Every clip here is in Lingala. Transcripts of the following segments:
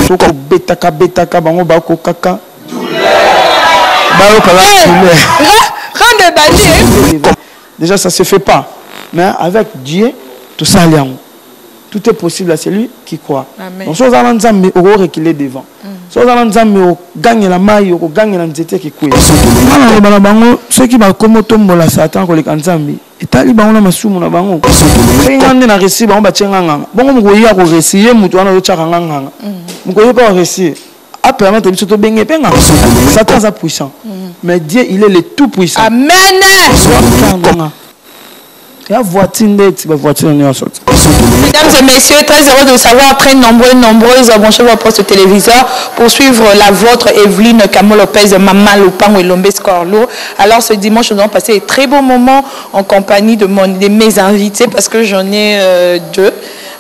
Soko betaka bango bako kaka. Déjà ça se fait pas. Mais avec Dieu, tout ça est en. Tout est possible à celui qui croit. Amen. Donc, si vous avez un Nzambe, vous reculez devant. Si vous avez un Nzambe, vous gagnez la maille, vous gagnez la nzete qui couille. Ceux qui vont comme tombola Satan, les Nzambe, et taliban na masumu na bango. Ils ont na récit, bango batchenganga. Bango mugoya ko récit, mutu wana ochakanga. Mugoya ko récit. A permettre de se benga penga. Satan est puissant. Mais Dieu, il est le tout puissant. Amen. Mesdames et messieurs, très heureux de savoir, après nombreuses branchez vos postes téléviseurs pour suivre la vôtre Evelyne Camo Lopez, Maman Lopang et Lombe Scorlo. Alors ce dimanche, nous allons passer des très beaux moments en compagnie de mes invités parce que j'en ai deux.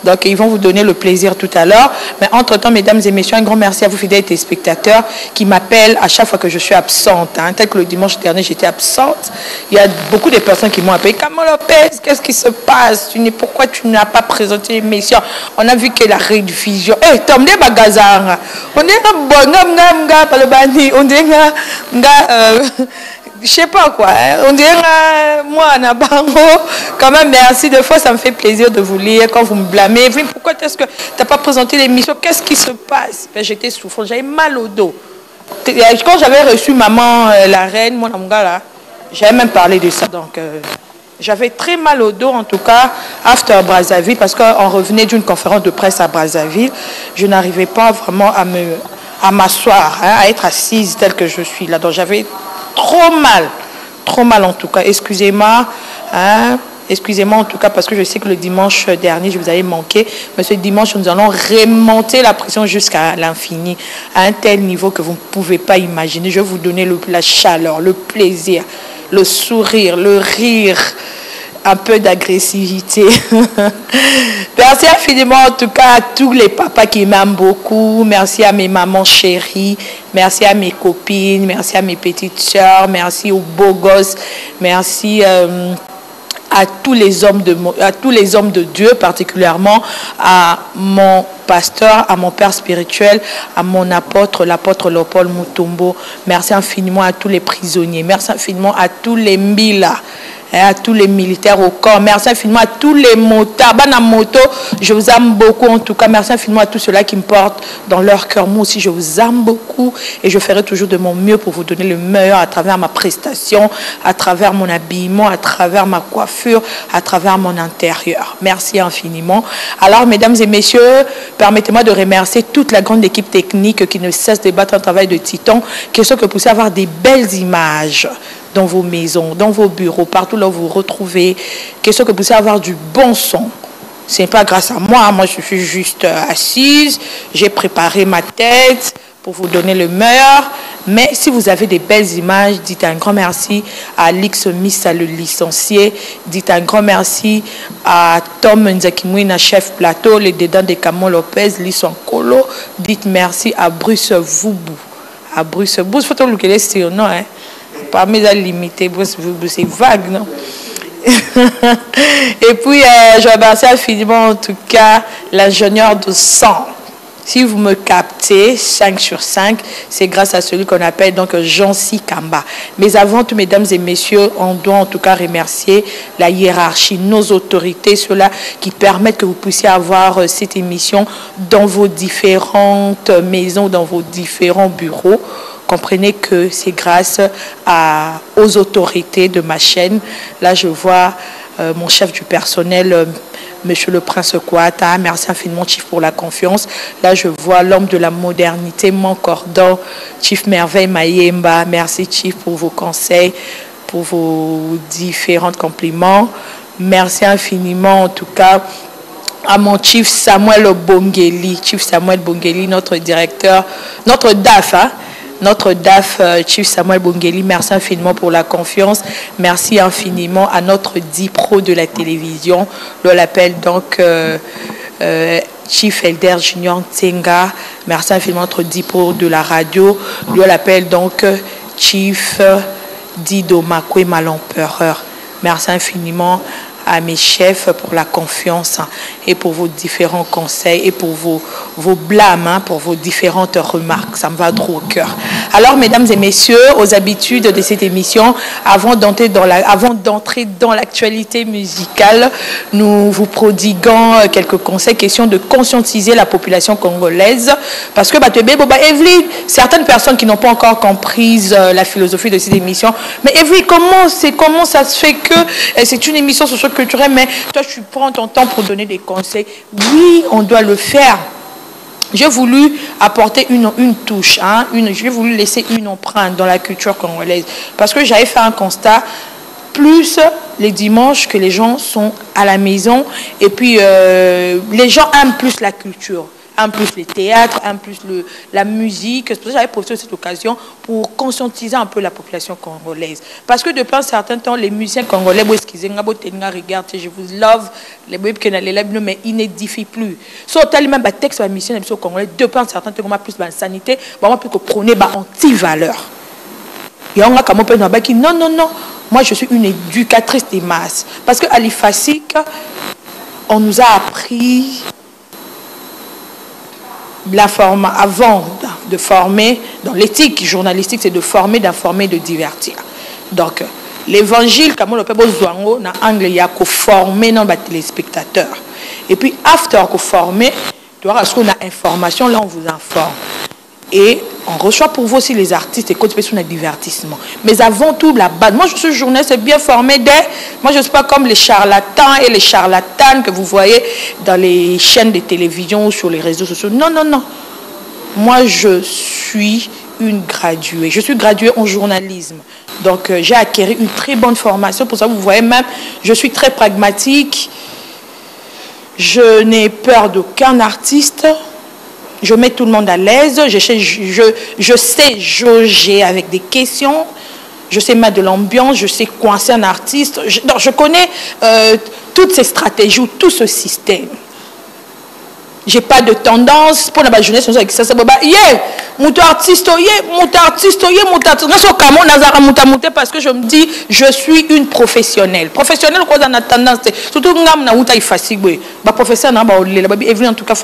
Donc, ils vont vous donner le plaisir tout à l'heure. Mais entre-temps, mesdames et messieurs, un grand merci à vous, fidèles téléspectateurs, qui m'appellent à chaque fois que je suis absente. Hein. Tel que le dimanche dernier, j'étais absente. Il y a beaucoup de personnes qui m'ont appelé. Camo Lopez, qu'est-ce qui se passe? Pourquoi tu n'as pas présenté l'émission? On a vu que la rediffusion. Eh, Tom de Bagazara. On est je sais pas quoi, on dirait moi en abango. Quand même merci, des fois ça me fait plaisir de vous lire quand vous me blâmez. Pourquoi est-ce que tu n'as pas présenté l'émission? Qu'est-ce qui se passe? Ben, j'étais souffrante, j'avais mal au dos. Quand j'avais reçu maman la reine, mon amga là, j'avais même parlé de ça. Donc j'avais très mal au dos en tout cas after Brazzaville parce qu'on revenait d'une conférence de presse à Brazzaville. Je n'arrivais pas vraiment à m'asseoir, hein, à être assise telle que je suis là. Donc j'avais trop mal en tout cas. Excusez-moi, hein, excusez-moi en tout cas parce que je sais que le dimanche dernier je vous avais manqué, mais ce dimanche nous allons remonter la pression jusqu'à l'infini, à un tel niveau que vous ne pouvez pas imaginer. Je vais vous donner la chaleur, le plaisir, le sourire, le rire, un peu d'agressivité. Merci infiniment en tout cas à tous les papas qui m'aiment beaucoup. Merci à mes mamans chéries. Merci à mes copines. Merci à mes petites sœurs. Merci aux beaux gosses. Merci à tous les hommes de Dieu, particulièrement à mon pasteur, à mon père spirituel, à mon apôtre, l'apôtre Léopold Mutombo. Merci infiniment à tous les prisonniers. Merci infiniment à tous les Mbila, à tous les militaires au corps. Merci infiniment à tous les motards. Bana moto, je vous aime beaucoup en tout cas. Merci infiniment à tous ceux-là qui me portent dans leur cœur. Moi aussi, je vous aime beaucoup et je ferai toujours de mon mieux pour vous donner le meilleur à travers ma prestation, à travers mon habillement, à travers ma coiffure, à travers mon intérieur. Merci infiniment. Alors, mesdames et messieurs, permettez-moi de remercier toute la grande équipe technique qui ne cesse de battre un travail de titan, qui est sûr que vous puissiez avoir des belles images dans vos maisons, dans vos bureaux, partout là où vous vous retrouvez, question que vous puissiez avoir du bon son. Ce n'est pas grâce à moi, moi je suis juste assise, j'ai préparé ma tête pour vous donner le meilleur. Mais si vous avez des belles images, dites un grand merci à Alix Missa, le licencié. Dites un grand merci à Tom Nzakimouina, chef plateau, les dedans de Camo Lopez, Lisson Colo. Dites merci à Bruce Voubou. À Bruce Voubou, il faut que vous le non, hein. Parmi les limités, c'est vague, non? Et puis, je remercie infiniment, en tout cas, l'ingénieur de sang. Si vous me captez, 5 sur 5, c'est grâce à celui qu'on appelle donc Jean-C. Kamba. Mais avant tout, mesdames et messieurs, on doit en tout cas remercier la hiérarchie, nos autorités, ceux-là qui permettent que vous puissiez avoir cette émission dans vos différentes maisons, dans vos différents bureaux. Comprenez que c'est grâce aux autorités de ma chaîne. Là, je vois mon chef du personnel, Monsieur le Prince Kouata. Merci infiniment, Chief, pour la confiance. Là, je vois l'homme de la modernité, mon cordon, Chief Merveille Mayemba. Merci, Chief, pour vos conseils, pour vos différents compliments. Merci infiniment, en tout cas, à mon Chief Samuel Bongeli. Chief Samuel Bongeli, notre directeur, notre DAF, hein? Notre DAF, Chief Samuel Bongeli, merci infiniment pour la confiance. Merci infiniment à notre DIPRO de la télévision. On l'appelle donc Chief Elder Junior Tsenga. Merci infiniment à notre DIPRO de la radio. On l'appelle donc Chief Dido Makwe Malempereur. Merci infiniment à mes chefs pour la confiance et pour vos différents conseils et pour vos blâmes, pour vos différentes remarques. Ça me va trop au cœur. Alors, mesdames et messieurs, aux habitudes de cette émission, avant d'entrer dans l'actualité musicale, nous vous prodiguons quelques conseils, question de conscientiser la population congolaise. Parce que, Evelyne, certaines personnes qui n'ont pas encore compris la philosophie de cette émission, mais Evelyne, comment ça se fait que c'est une émission socio-culturelle, mais toi, tu prends ton temps pour donner des conseils? Oui, on doit le faire. J'ai voulu apporter une touche, j'ai voulu laisser une empreinte dans la culture congolaise. Parce que j'avais fait un constat, plus les dimanches que les gens sont à la maison, et puis les gens aiment plus la culture. Un plus les théâtres, un plus la musique. C'est pour ça que j'avais profité de cette occasion pour conscientiser un peu la population congolaise. Parce que depuis un certain temps, les musiciens congolais, regarde, je vous love, mais ils n'édifient plus. Sauf même les textes de musiciens congolais, depuis un certain temps, on a plus de sanité, on a plus que prôner anti-valeur. Et on a comme non, moi je suis une éducatrice des masses. Parce qu'à l'IFASIC, on nous a appris... avant de former, dans l'éthique journalistique, c'est de former, d'informer, de divertir. Donc, l'évangile, comme on l'appelle, dans l'anglais, il y a qu'au former dans les téléspectateurs. Et puis, after qu'au former, tu vois, parce qu'on a information, là, on vous informe. Et on reçoit pour vous aussi les artistes et qu'on fait sur un divertissement. Mais avant tout, la base. Moi, je suis journaliste bien formé moi, je ne suis pas comme les charlatans et les charlatanes que vous voyez dans les chaînes de télévision ou sur les réseaux sociaux. Non, non, non. Moi, je suis une graduée. Je suis graduée en journalisme. Donc, j'ai acquis une très bonne formation. Pour ça, vous voyez même, je suis très pragmatique. Je n'ai peur d'aucun artiste. Je mets tout le monde à l'aise, je sais jauger avec des questions, je sais mettre de l'ambiance, je sais coincer un artiste. Je connais toutes ces stratégies ou tout ce système. J'ai pas de tendance pour la jeunesse. Parce que je me dis, je suis une professionnelle. Professionnelle, quoi, dans la tendance, surtout en tout cas,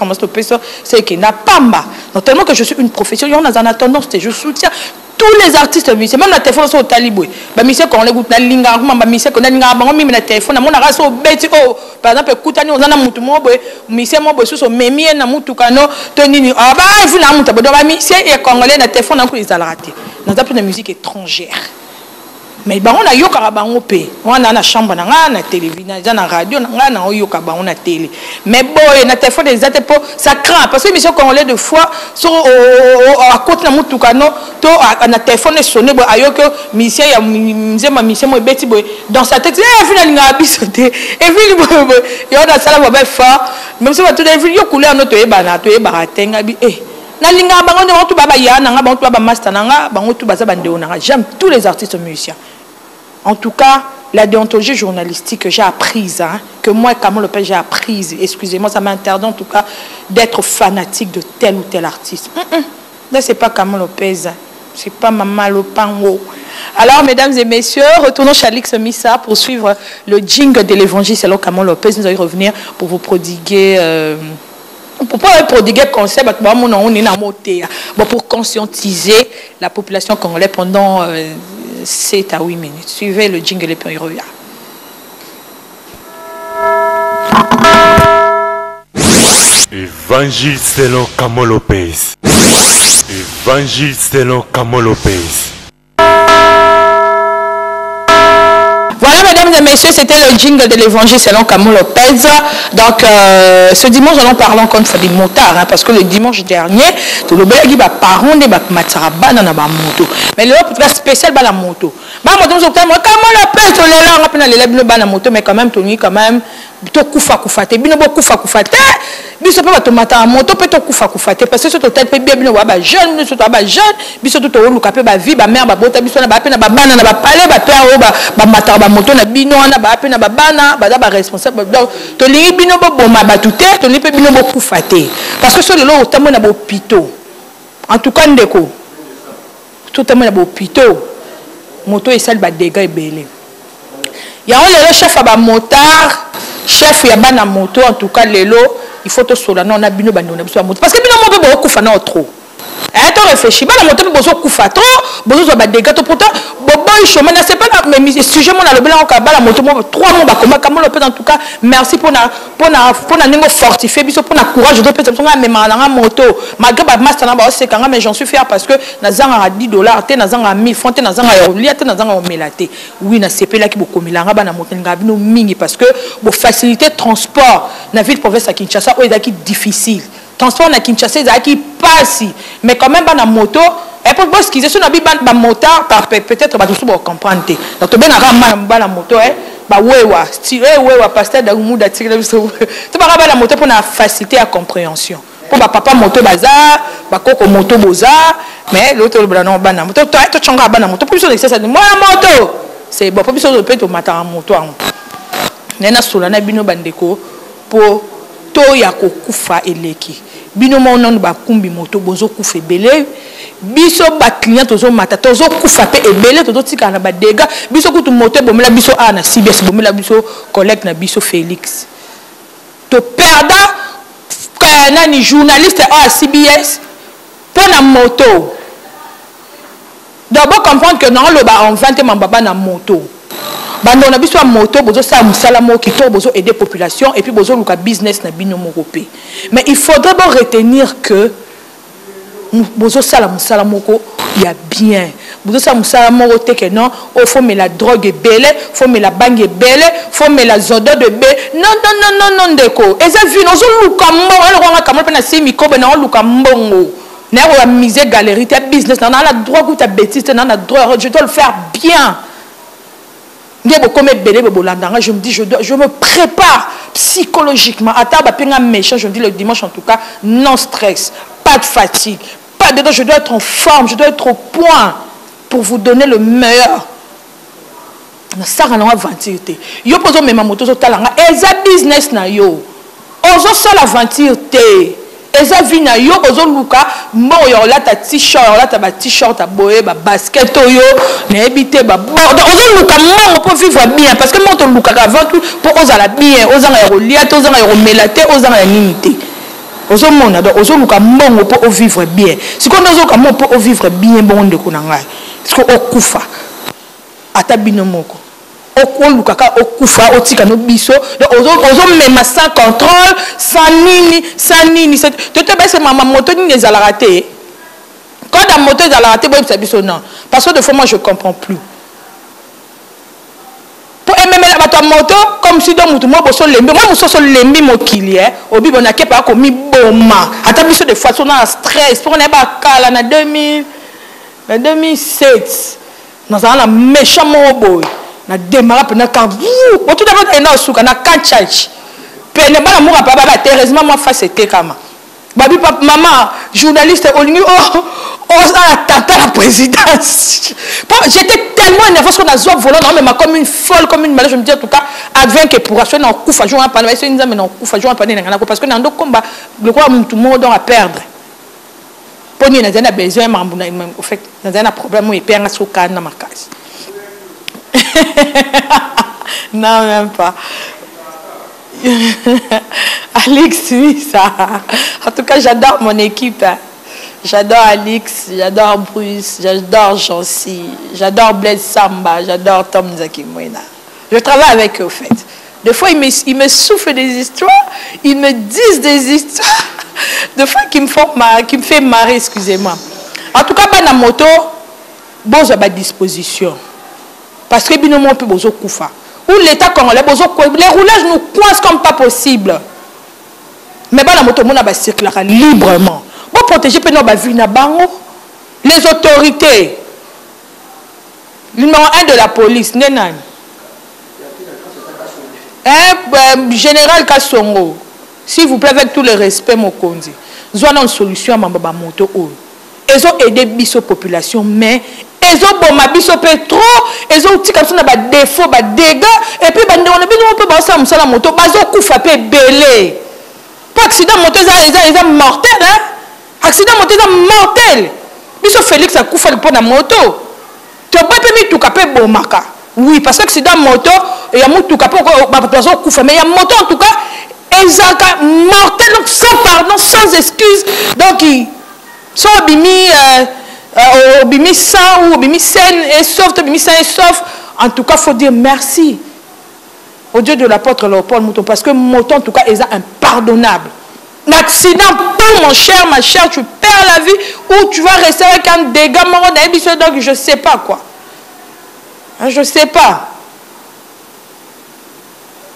c'est qu'il n'a pas mal. Donc, tellement que je suis une professionnelle, on a une tendance, je soutiens tous les artistes musiciens, même la téléphone sur le talibou. Musiciens qu'on les goûte, la ligne, musiciens qu'on a une la téléphone, mon race au bête, par exemple, écoute, on a un mouton, musicien, mon bossu, sur mes miens, na moutoukano, Tony, ah bah, il faut la mouton, donc, musicien et congolais, la téléphone, on a les raté. Nous avons une musique étrangère. Mais on a yoka bango pe on a na chambre na télévision na radio na yoka bango na télé mais boy na téléphone des atepo ça craint parce que mission congolais de fois so à côté na mutukano to na téléphone sonné boy ayoko mission ya mzema mission mo beti boy dans sa tête finalement nga bisoté et puis boy yo na sala boy fa même si tout des yo couleur no to ebana to ebaratenga bi na linga bango de tout baba ya na bango tout baba master na bango tout baza bande on j'aime tous les artistes musiciens. En tout cas, la déontologie journalistique que j'ai apprise, que moi, Kamon Lopez, j'ai apprise, excusez-moi, ça m'interdit en tout cas d'être fanatique de tel ou tel artiste. Là, c'est pas Kamon Lopez, c'est pas Mama Lopango. Alors, mesdames et messieurs, retournons chez Alix Missa pour suivre le jingle de l'évangile selon Kamon Lopez. Nous allons revenir pour vous prodiguer... pour pas prodiguer conseil, pour conscientiser la population congolaise pendant 7 à 8 minutes. Suivez le jingle et puis revient. Évangile selon Kamon Lopez. Évangile selon Kamon Lopez. Voilà, mesdames et messieurs, c'était le jingle de l'évangile selon Kamon Lopez. Donc, ce dimanche, nous allons parler encore une fois des motards, parce que le dimanche dernier, tout le monde a dit que parents ne matarabana na ba moto. Mais le plus spécial ba la moto. Ba moto nous Kamon Lopez, on est là, on a les ba la moto, mais quand même, Tony, quand même, to kufa kufate, bino bo kufa kufate. Biso pas tomata moto peut to kufa kufate parce que ce total peut bien bino ba jeune, biso to ba jeune, biso to to luka pe ba vie ba mère ba bota biso na ba pe na ba bana na ba palais ba to ba mata ba moto na bino na ba pe na ba bana ba da ba responsable donc to lingi bino bo boma ba tuté to li pe bino bo kufate parce que ce le lo tamo na bo pito. En tout cas ndeko. Tout tamo na bo pito. Moto et sale ba dégâts belé. Il y a un chef à motard, chef ya bana moto en tout cas lelo, il faut to sola non na bino bano na biso moto parce que bino mo be beaucoup fana trop. Tu réfléchis, bana moto be besoin kufa trop, besoin ba dégâts to pourtant bobo chemin c'est pas mais sujet mon na le blanc ka bana moto 3 mois ba comme en tout cas merci pour na ningo fortifier biso pour na courage de peut être même na moto malgré ba master na ba c'est quand mais j'en suis fier parce que na zanga à $10 te na zanga 1000 francs te na zanga ya lia te na zanga melate oui na CP là qui beaucoup milanga bana moto nga bino mingi parce que bo faciliter transport na ville province à Kinshasa o ezaki difficile transport na Kinshasa ezaki pas mais quand même bana moto et pour ce qu'ils sont na ba motard par peut-être ba tout comprendre donc to ben na la moto ba wewa tirer wewa pasteur da muda tirer biso to ba la moto pour na faciliter la compréhension pour ba papa moto bazar ba koko moto boza mais l'autre le blanc bana moto to changa bana moto pour biso ça moi moto c'est bon pour biso peut to mata moto nena sola na bino bandeko pour to ya kokufa eleki bino monon ba kumbi moto bozo kufa ebele biso ba client tozo mata tozo kufa pe ebele tozo tika na ba dégâts biso kutu moto bomela biso na CBS bomela biso collègue na biso Félix to perda kana ni journaliste à CBS pour na moto d'abord comprendre que non le ba en 20 mambaba na moto bando na biso moto bozo sa musala mo ki to bozo aider population et puis bozo luka business na bino mokopé mais il faudrait d'abord retenir que bozo sala musala moko ya bien bozo sa musala moko te que non il faut mais la drogue est belle faut mais la banque est belle faut mais la zodo de bé non ndeko eza vu nozo luka mo alors on a kamol pe na simi ko na luka mbongo na la misère galerie ta business na la drogue ou ta bêtise na la drogue je dois le faire bien. Je me dis, je me prépare psychologiquement. À table, méchant, je me dis le dimanche en tout cas, non stress, pas de fatigue, pas de. Je dois être en forme, je dois être au point pour vous donner le meilleur. Ça, on va aventure. Yo pose même moto so talanga, eza business na yo. Ozo so l'aventure te. Eza vie na yo ozo luka mo yo la ta t-shirt la ta ba t-shirt ta boye ba basket yo na ebité ba ozo luka mo pour vivre bien parce que mo to luka avant tout pour ozala bien ozanga ya lia to ozanga ya melate ozanga ya nimité ozo mona donc ozo luka mo pour vivre bien si qu'on ozo ka mo pour vivre bien bon de konanga parce que okufa ata bino moko okoluka okufa otika no biso ozo même sans contrôle sans nini te baisse maman moto ni les raté quand la moto est raté bon ça biso non parce que de fois moi je comprends plus pour aimer la bato moto comme si donc mutu moi boso lembi moi muso so lembi mokili obi bona ke pa ko mi boma ata biso de fois on a stress pour na ba kala na 2007 nous avons la méchant boy na démarrer pendant quand vous tout d'abord ena suka na kanchach pene bana moura papa ba heureusement moi face était kama babi papa maman journaliste olingi ça tata la présidence j'étais tellement nerveuse qu'on a zoé volant non mais comme une folle comme une malade je me dis en tout cas advient que pour assurer na kufa jour en panne c'est une zame na kufa jour en panne na parce que dans combat le quoi tout le monde à perdre poni na zana besoin mambuna en fait na zana problème et perdre suka na makasi. Non, même pas. Alex, oui, ça. En tout cas, j'adore mon équipe. J'adore Alex, j'adore Bruce, j'adore Jancy, j'adore Blaise Samba, j'adore Tom Zakimwena. Je travaille avec eux, au fait. Des fois, ils me soufflent des histoires, ils me disent des histoires. Des fois, qui me fait marrer, excusez-moi. En tout cas, la moto, bon, j'ai ma disposition. Parce que binomo peut bozo koufa. Ou l'État congolais bozo les roulages nous coincent comme pas possible. Mais la moto mona ba circulera librement. Pour protéger pe no ba vie na bango. Les autorités. Numéro 1 de la police nenani. Général Kassongo. S'il vous plaît avec tout le respect mokonzi. Zwana une solution à ma moto o. Ils ont aidé biso population mais ils ont bon ma biso trop ils ont dit comme ça na défaut ba dégâts et puis ba on a besoin peu ba ça la moto bazo kufa pe belé pas accident moto ils mortel hein accident moto ils mortel biso Félix a kufa pour la moto tu pas permis tout capé bomaka oui parce que accident moto il y a motuka mais il y a moto en tout cas ezaka mortel donc sans pardon sans excuse donc so bimi bimi sang ou bimi scène et sauf bimi sang et sauf en tout cas faut dire merci au Dieu de l'apôtre Léopold Mouton parce que Mouton en tout cas est impardonnable. L'accident pour mon cher, ma chère, tu perds la vie ou tu vas rester avec un dégât mort donc je sais pas quoi. Je sais pas.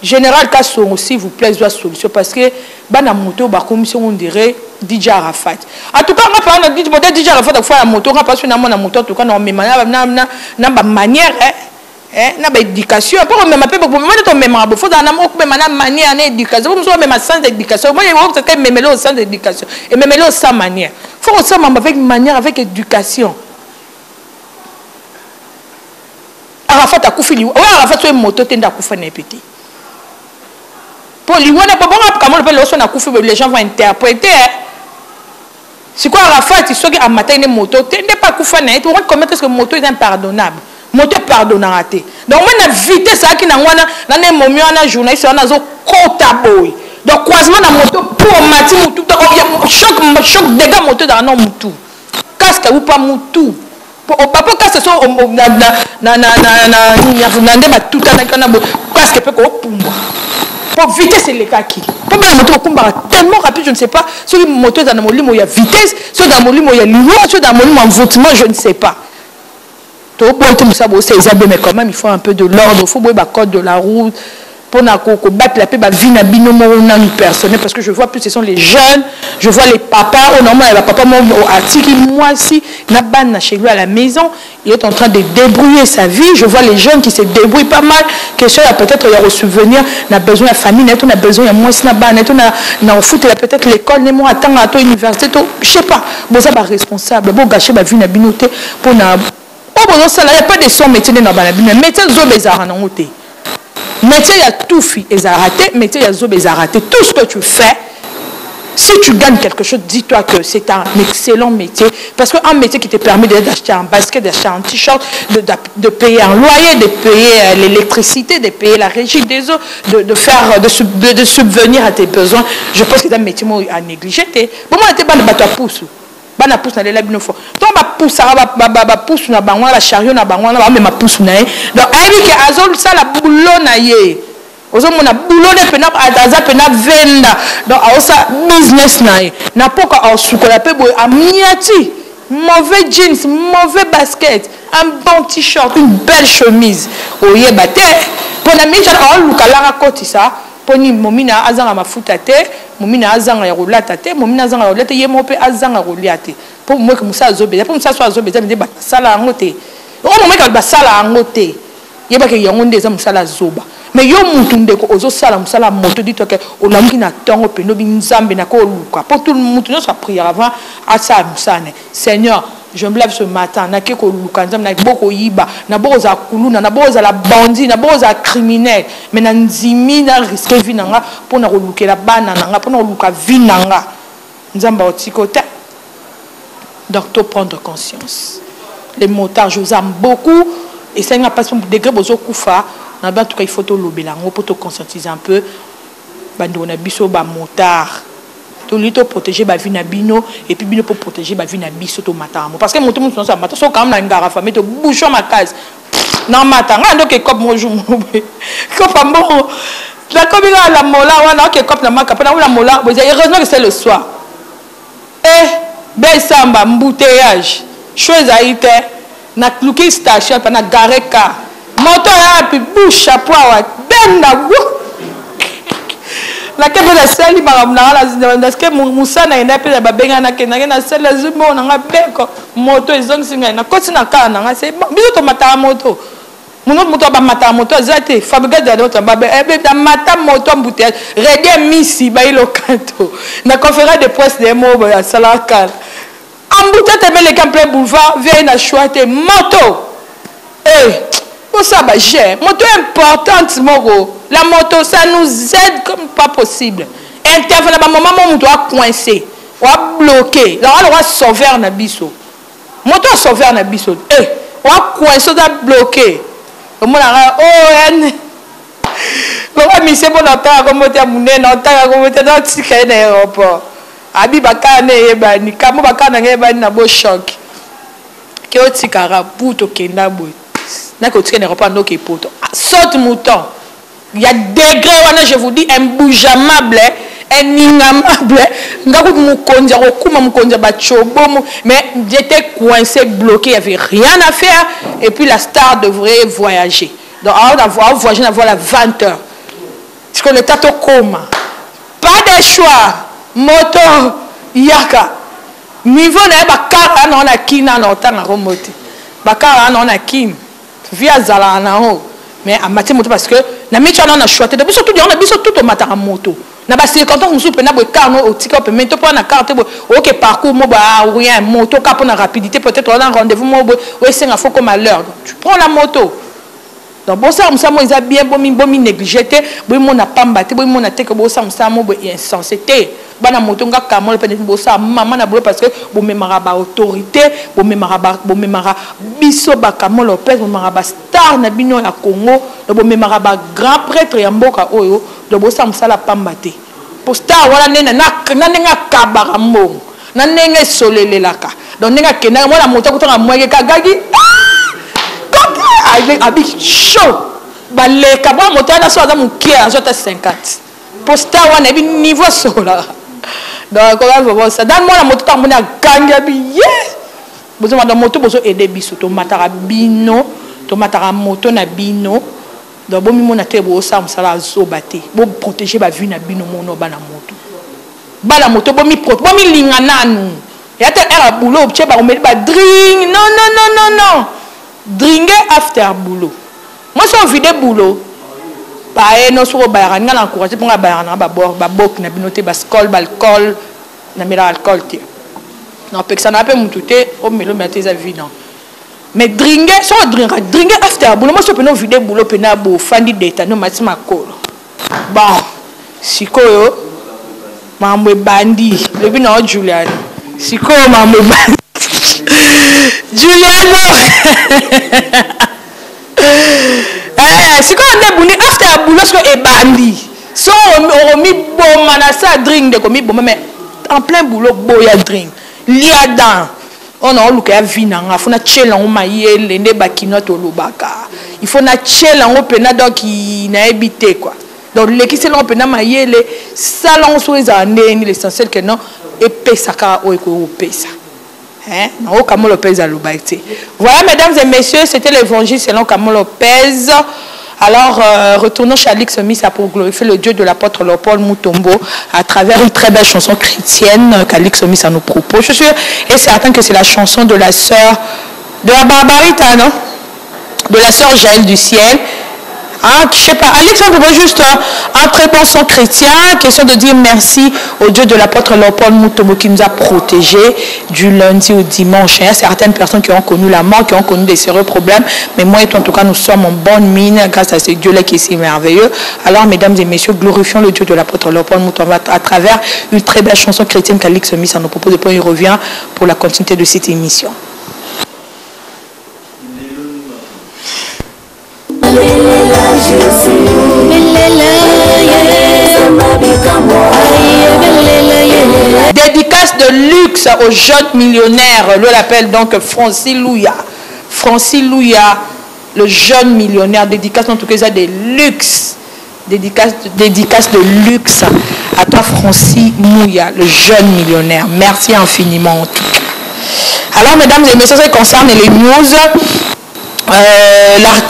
Général Kasson, s'il vous plaît, doit solution parce que bana moto ba commission on dirait DJ Arafat. En tout cas, on va pas dire DJ Arafat fois la moto, on va pas sur na moto en tout cas non mais na manière na ba éducation pour même peu pour même ton mémorable faut dans na manière na éducation pour même sens d'éducation moi c'est même le sens d'éducation et même le sans manière faut aussi avec manière avec éducation. Arafat a kufili ouais Arafat soit moto tenda kufa na petit pour lui on a pas bon comment le son a kufi les gens vont interpréter c'est quoi Arafat il soit à matin une moto tenda pas kufa na tu comment est-ce que moto est impardonnable moto pardonnera te donc moi na vitesse ça qui na wana na ne momi wana journaliste wana zo kota boy donc croisement na moto pour mati mutu choc dégâts moto dans non mutu casque ou pas mutu pour papa casque so na nde ba tout na kana casque peut ko pumba pour vitesse c'est le cas qui pour la moto kumba tellement rapide je ne sais pas sur une moto dans molimo il y a vitesse sur dans molimo il y a niveau sur dans molimo envoûtement je ne sais pas. Mais quand même il faut un peu de l'ordre, il faut le code de la route pour battre la paix vie na bino personnel parce que je vois plus ce sont les jeunes, je vois les papas au normal le papa moi aussi na ban chez lui à la maison, il est en train de débrouiller sa vie, je vois les jeunes qui se débrouillent pas mal, question peut-être il y a au souvenir, on a besoin de la famille, on a besoin de moi na ban, on a foot peut-être l'école, ne moi attendre à toi université, je sais pas, bon ça va responsable, bon gâcher ma vie na binoté pour na il n'y a pas de son métier dans la Bible. Métier métier, il y a tout fait, il y a raté. Métier, il y a raté. Tout ce que tu fais, si tu gagnes quelque chose, dis-toi que c'est un excellent métier. Parce qu'un métier qui te permet d'acheter un basket, d'acheter un t-shirt, de payer un loyer, de payer l'électricité, de payer la régie des eaux, de subvenir à tes besoins, je pense que c'est un métier à négliger. Bon, moi, je ne sais pas pousse. Bana pousse na lela bino fo to ba pousse ba pousse na bangwa la chariot na bangwa na ba me ma pousse na donc ayi ke azol sala boulot na ye ozo mona boulot de pena aza pena venda donc aosa business na ye na poka osukola pe boy amiati mauvais jeans mauvais basket un bon t-shirt une belle chemise oye bate pona mi cha o lukala koti ça poni momina azanga mafuta te momina azanga ya rolata te momina azanga ya rolata ye mope azanga roliate pour moi que musa azobe pour musa so azobe za ba sala ngote o mo meka ba sala ngote ye ba ke yango ndeza musala zoba mais yo mutu ndeko ozo sala musala moto dit que o langi na tongo peno bi nzambe na ko luka pour tout le monde no sa prière avant à ça musane Seigneur je me lève ce matin na ke ko luka nzambe na boko yiba na boko za kuluna na boko za la bandit na boko za criminel mais na nzimi na risque vie nanga pour na kolukela bana nanga pour na luka vie nanga nzamba otikote donc to prendre conscience les motards je vous aime beaucoup et ça n'a pas son degré bozo kufa na ba tout il faut to lobela ngo pour te conscientiser un peu bando na biso ba motard to lito protéger ba vie na bino et puis bino pour protéger ba vie na biso to matamo parce que moto mutu ça mata so quand même na ngara famille to bouchon ma case na matanga donc comme moi jour comme bon la comme la mola wana que comme na maka pa na la mola heureusement que c'est le soir bel samba embouteillage chose a été na kluki station pa na gareka moto ya puis bouche chapeau wa benda la que la sali parce que musana ina pe ba benga na kenanga na sala zumo na ngabeko moto ezong singa na koti na kana nga c'est biso to mata moto moto ba mata moto azate fabrique de moto ba da mata moto embouteillage redé misi ba ilo kanto na conférence de presse de mo ba sala kala embouteillage te le camp boulevard vient na choite moto pour ça bah j'ai moto importante moro la moto ça nous aide comme pas possible intervenir ba maman mon doit coincer ou bloquer là on va sauver na biso moto sauver na biso ou coincer da bloquer on a Pourquoi monsieur bon entend comme tu as mouné entend comme tu as dit qu'il y a un aéroport. Abi bakane yebani kamo bakana yebani na bo choc. Ke otikara puto kenda boy. Na ko tikene aéroport no ke poto. Saute mouton. Il y a degré wana je vous dis imbougeable, inimaginable. Ngaku mukonja okuma mukonja ba chobo mais j'étais coincé bloqué, il y avait rien à faire et puis la star devrait voyager. Donc avoir voyagé à la 20 heures. Parce que le tato coma. Pas de choix. Moto yaka. Niveau na bakara na na kina na otanga remonter. Bakara na na kin. Via zala na ho. Mais à matin moto parce que na micho na choix. Depuis surtout on a biso tout au matin moto. Na ba c'est quand on soupe na bo carno au tika pe mento pas na carte OK parcours mo ba rien moto cap na rapidité peut-être on a rendez-vous mo ouais c'est un faux comme à l'heure. Tu prends la moto. Donc bon ça moi ils a bien bomi négligé bon mon a pas mbatté bon mon a té que bon ça moi insensé bana moto nga kamol peut-être bon ça maman na boulot parce que bon memara ba autorité bon memara biso ba kamol Lopez bon memara ba star na bino ya Congo bon memara ba grand prêtre ya mboka oyo donc bon ça la pas mbatté pour star wala nena na nga kabara mbongo na nenga solelelaka donc nenga kena moi la moto kutanga moye kagagi avec chaud balé kaba motana so adamu kia so ta 50 posta wana bi niveau sola donc on va ça dans moi la moto ta mona ganga bi yes besoin de moto besoin aider biso to matara bino to matara moto na bino donc bon mi mona te bo ça msala zo baté bo protéger ba vie na bino mono bana moto bo mi linga nanu ya te era boulot che ba o met ba drink non dringue after boulot. Moi, si on vide boulot, pareil, nous sommes encouragés pour bok na binoté bascol, balcol, na mira alcool. Non, parce que ça n'a pas moutouté, au milieu de tes avis, non. Mais dringue, si on dringue after boulot, moi, si on peut nous vider boulot, puis na bo fandi d'état, nous matins ma colle. Bon, si quoi, mamwe bandi, le bin non Julian. Si quoi, mamwe bandi. Juliano c'est quoi on est bouni after boulot ce que bandi so on mi bon manasa drink de comme bon mais en plein boulot boya drink lia dans on a lu ka vina nga fona chela on mayele ne bakino to lubaka il faut na chela on pena donc il na habité quoi donc les qui c'est là on pena mayele salon so les années l'essentiel que non et pesaka o ko pesa. Voilà, mesdames et messieurs, c'était l'évangile selon Kamol Lopez. Alors, retournons chez Alix Missa pour glorifier le Dieu de l'apôtre Léopold Mutombo à travers une très belle chanson chrétienne qu'Alix Missa nous propose. Je suis sûr et certain que c'est la chanson de la sœur de la Barbarita, non? De la sœur Jaël du ciel. Hein, je sais pas, Alex, on peut juste un très bon son chrétien, question de dire merci au Dieu de l'apôtre Léopold Mutombo qui nous a protégés du lundi au dimanche. Il y a certaines personnes qui ont connu la mort, qui ont connu des sérieux problèmes, mais moi et toi, en tout cas, nous sommes en bonne mine grâce à ce Dieu-là qui est si merveilleux. Alors, mesdames et messieurs, glorifions le Dieu de l'apôtre Léopold Mutombo à travers une très belle chanson chrétienne qu'Alex Missa nous propose, et puis il revient pour la continuité de cette émission. Dédicace de luxe au jeune millionnaire, on l'appelle donc Francis Louya. Francis Louya, le jeune millionnaire, dédicace en tout cas des luxe. Dédicace de luxe à toi Francis Louya, le jeune millionnaire. Merci infiniment en tout cas. Alors mesdames et messieurs, ça concerne les news.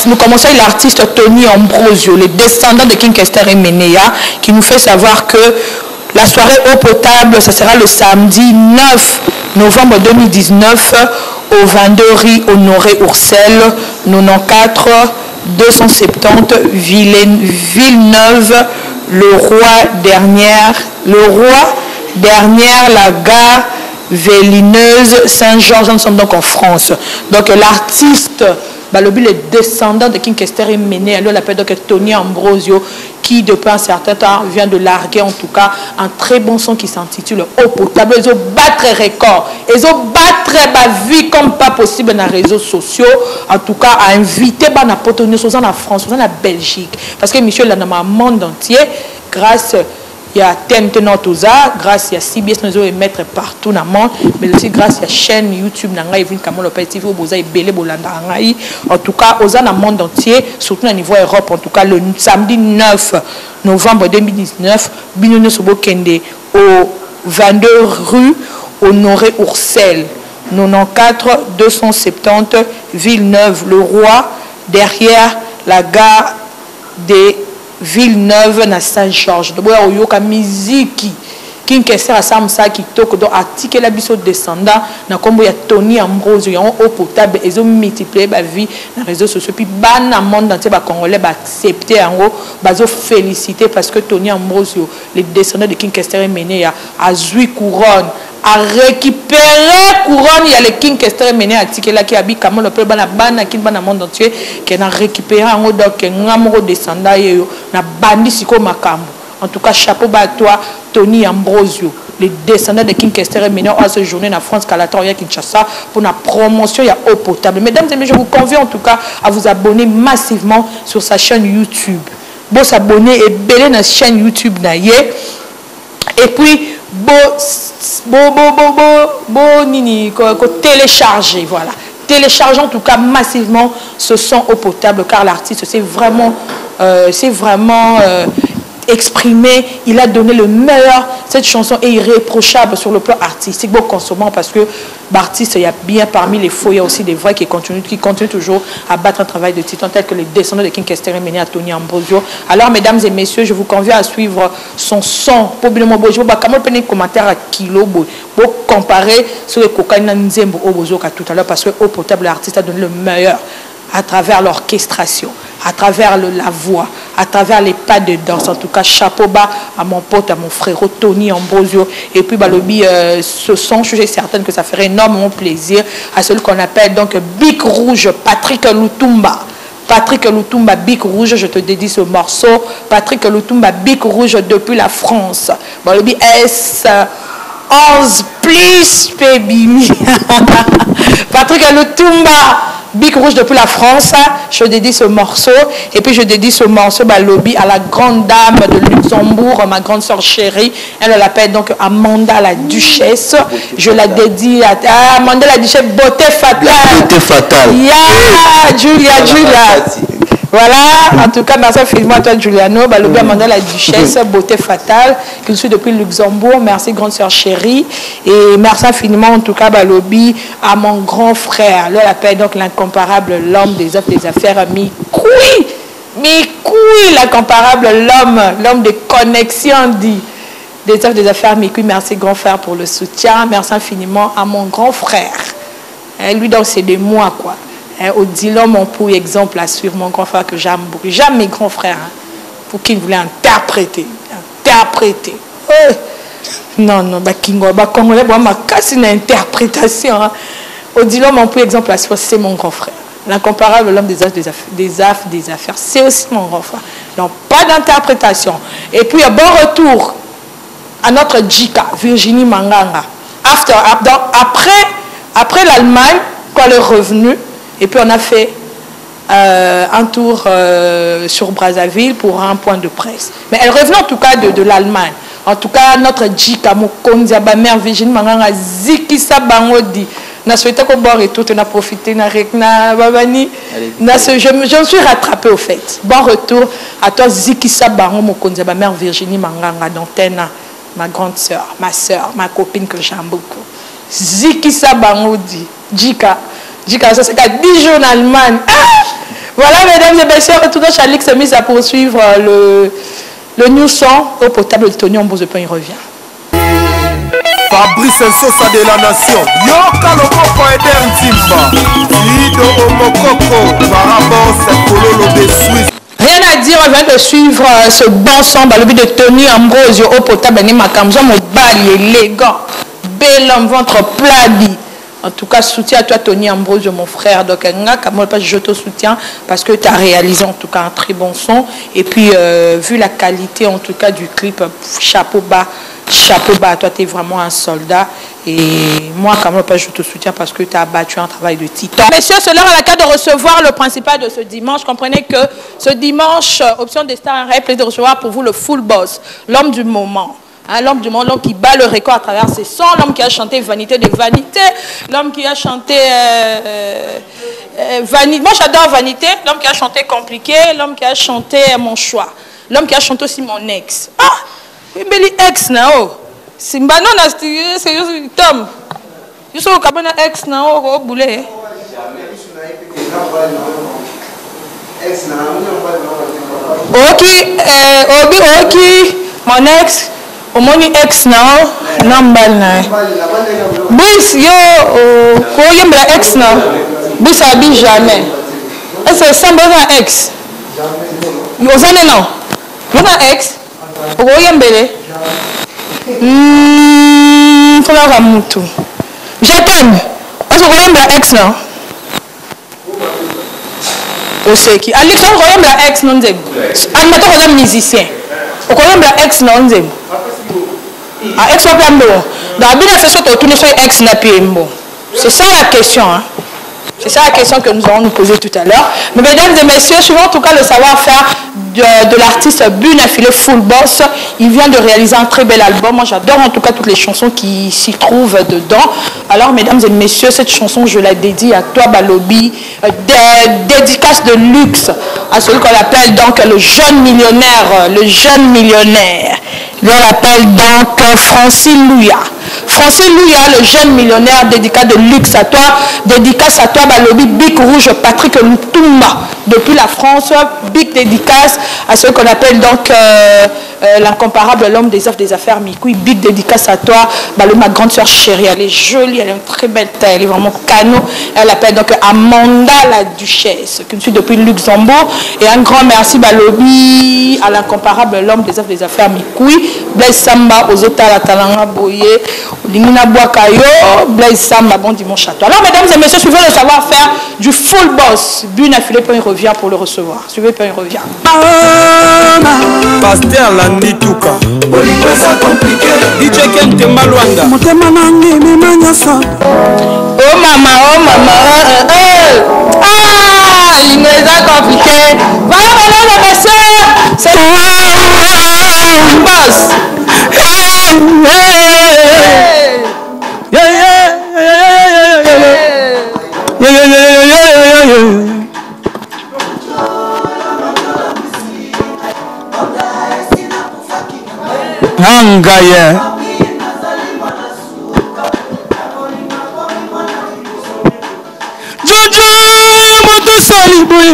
Nous commençons avec l'artiste Tony Ambrosio, les descendants de King Kester et Menea, qui nous fait savoir que la soirée eau potable, ça sera le samedi 9 novembre 2019 au 22 rue Honoré Oursel, 94 270 Villeneuve, le roi dernière, la gare Vélineuse, Saint-Georges. Nous sommes donc en France. Donc l'artiste, les descendants de King Kester et Menea, alors l'appelle donc Tony Ambrosio, qui depuis un certain temps vient de larguer en tout cas un très bon son qui s'intitule Eau potable. Ils ont battre record, ils ont battre ma vie comme pas possible dans les réseaux sociaux. En tout cas, à inviter na potonio dans la France, dans la Belgique, parce que monsieur là dans le monde entier, grâce il y a TNT Notoza, grâce à CBS nous émettre partout dans le monde, mais aussi grâce à la chaîne YouTube Nanga Evelyne Kamolo TV Boza et Belé Bolanda Ngai. En tout cas, aux dans le monde entier, surtout au niveau Europe, en tout cas le samedi 9 novembre 2019, Binono Sobo Kende au 22 rue Honoré Oursel, 94 270 Villeneuve-le-Roi, derrière la gare des Villeneuve na Saint-Georges. De boya oyoka musique qui nkese à samsa qui toko do article la biso descendant na kombo ya Tony Ambrose ya Eau potable et ont multiplié ba vie na réseaux sociaux puis bana monde entier ba congolais ba accepter yango bazo féliciter parce que Tony Ambrose les descendants de King Kester mené à Azui couronne à récupérer couronne. Il y a le King Kester mené à Tikela qui habite comme le peuple bana qui bana monde entier qui a récupéré en donc ngamro descendant yo na bandi siko makambo. En tout cas chapeau bas à toi Tony Ambrosio, les descendants de King Kester mené à ce journée en France Calator Kinshasa pour la promotion il y a Eau potable. Mesdames et messieurs, je vous convie en tout cas à vous abonner massivement sur sa chaîne YouTube. Bon s'abonner et belé na chaîne YouTube na ye. Et puis nini télécharger, voilà, télécharger en tout cas massivement ce son Eau potable car l'artiste c'est vraiment exprimé, il a donné le meilleur. Cette chanson est irréprochable sur le plan artistique, bon consommant parce que l'artiste, il y a bien parmi les faux, il y a aussi des vrais qui continuent toujours à battre un travail de titan tel que les descendants de King Kester et mené à Tony Ambrosio. Alors mesdames et messieurs, je vous convie à suivre son son. Probablement, je vais vous commentaire à kilo pour comparer sur le cocaïne nzembo au bozo tout à l'heure parce que Eau potable l'artiste a donné le meilleur à travers l'orchestration, à travers la voix, à travers les pas de danse. En tout cas, chapeau bas à mon pote, à mon frère Tony Ambrosio. Et puis, Balobi, ce son, je suis certaine que ça ferait énormément plaisir à celui qu'on appelle donc Bic Rouge, Patrick Lutumba. Patrick Lutumba, Bic Rouge, je te dédie ce morceau. Patrick Lutumba, Bic Rouge depuis la France. Balobi, S11 plus baby. Patrick Lutumba. Bic Rouge depuis la France, je dédie ce morceau et puis je dédie ce morceau lobby à la grande dame de Luxembourg, ma grande soeur chérie, elle l'appelle donc Amanda la Duchesse, je la dédie à Amanda la Duchesse, beauté fatale. Beauté fatale. Julia. Voilà, en tout cas, merci infiniment à toi, Giuliano. Lobby Amanda la Duchesse, beauté fatale, que je suis depuis Luxembourg. Merci, grande soeur chérie. Et merci infiniment, en tout cas, lobby à mon grand frère. Là, l'appelle donc l'incomparable, l'homme des œuvres, des affaires, Mikoui, l'incomparable, l'homme des connexions, dit. Des œuvres, des affaires, Mikoui. Merci, grand frère, pour le soutien. Merci infiniment à mon grand frère. Lui, donc, c'est de moi, quoi. Odilon, mon pour exemple, à suivre mon grand frère que j'aime beaucoup. J'aime mes grands frères pour qu'ils voulaient interpréter. Non, Kingo, Congolais, ma casse une interprétation. Odilon, mon pour exemple, à suivre, c'est mon grand frère. L'incomparable, l'homme des affaires, c'est aussi mon grand frère. Donc, pas d'interprétation. Et puis, un bon retour à notre Jika, Virginie Manganga. Après l'Allemagne, quand elle est revenue, et puis on a fait un tour sur Brazzaville pour un point de presse. Mais elle revenait en tout cas de l'Allemagne. En tout cas, notre Jika, Mokonza, mère Virginie Manganga, Zikisa Bangodi. Na souhaité qu'on boire et tout, on a profité, je me suis rattrapée au fait. Bon retour à toi, Zikisa Bango, Mokonza, mère Virginie Manganga, d'antenne, ma grande soeur, ma copine que j'aime beaucoup. Zikisa Bangodi, Jika, ça c'est qu'à 10 jours en Allemagne. Voilà, mesdames et messieurs, retournons chez Alix Semis à poursuivre le new son Eau potable de Tony Ambrosio, il revient. Fabrice Sosa de la Nation, Yoka Lomoko Eder Ntimba, Ido Omokoko, Barabos, Kololo de Suisse. Rien à dire, on vient de suivre ce bon son, le but de Tony Ambrosio, Eau potable, Makamzo, mon bal élégant, bel homme, ventre plat. En tout cas, soutien à toi, Tony Ambrose, mon frère. Donc, je te soutiens parce que tu as réalisé en tout cas un très bon son. Et puis, vu la qualité en tout cas du clip, chapeau bas à toi, tu es vraiment un soldat. Et moi, je te soutiens parce que tu as battu un travail de titan. Messieurs, c'est l'heure à laquelle de recevoir le principal de ce dimanche. Comprenez que ce dimanche, Option des Stars, un plaisir de recevoir pour vous le full boss, l'homme du moment. Hein, l'homme du monde, l'homme qui bat le record à travers ses sons, l'homme qui a chanté Vanité des Vanités, l'homme qui a chanté Vanité. Moi, j'adore Vanité, l'homme qui a chanté Compliqué, l'homme qui a chanté Mon choix, l'homme qui a chanté aussi Mon ex. Ah, une belle ex, nao. Simba non, c'est Tom. Je suis au cabane ex, nao, au boulet. Ok, mon ex. Au moins ex non nambal na bus yo ko yembra ex na bus abi jamais est-ce que ça bon ex yo zane non bon ex ko yembele kola ka mutu j'attends est-ce que ko yembra ex non o c'est qui Alexandre ko yembra ex non nzem animateur ko musicien ko yembra ex non nzem ex c'est ça la question, hein? C'est ça la question que nous allons nous poser tout à l'heure. Mais mesdames et messieurs, suivant en tout cas le savoir-faire de l'artiste Buna Filé Full Boss, il vient de réaliser un très bel album. Moi j'adore en tout cas toutes les chansons qui s'y trouvent dedans. Alors mesdames et messieurs, cette chanson je la dédie à toi Balobi, dédicace de luxe à celui qu'on appelle donc le jeune millionnaire, on l'appelle donc Francine Louya. Francine Louya, le jeune millionnaire, dédicace de luxe à toi, dédicace à toi Balobi, Big Rouge Patrick Ntumba, depuis la France, big dédicace à ceux qu'on appelle donc l'incomparable, l'homme des œuvres des affaires Mikoui, big dédicace à toi Balobi, ma grande soeur chérie, elle est jolie, elle a une très belle taille, elle est vraiment canon, elle appelle donc Amanda la Duchesse, qui me suit depuis Luxembourg, et un grand merci Balobi à l'incomparable, l'homme des œuvres des affaires Mikoui, Blaise Samba, aux Ota la Talanga Boye, Lingina Boakayo, Blaise Samba, bon dimanche à toi. Alors mesdames et messieurs, suivez le savoir-faire du full boss. Buna Filé, il revient pour le recevoir. Suivez, il revient. Pasteur Landi Touka. Compliqué. DJ Kente Malwanda. Oh maman, ah, il nous a compliqué. Voilà, mesdames et messieurs, c'est le boss. Angaya Jojo moto saliboye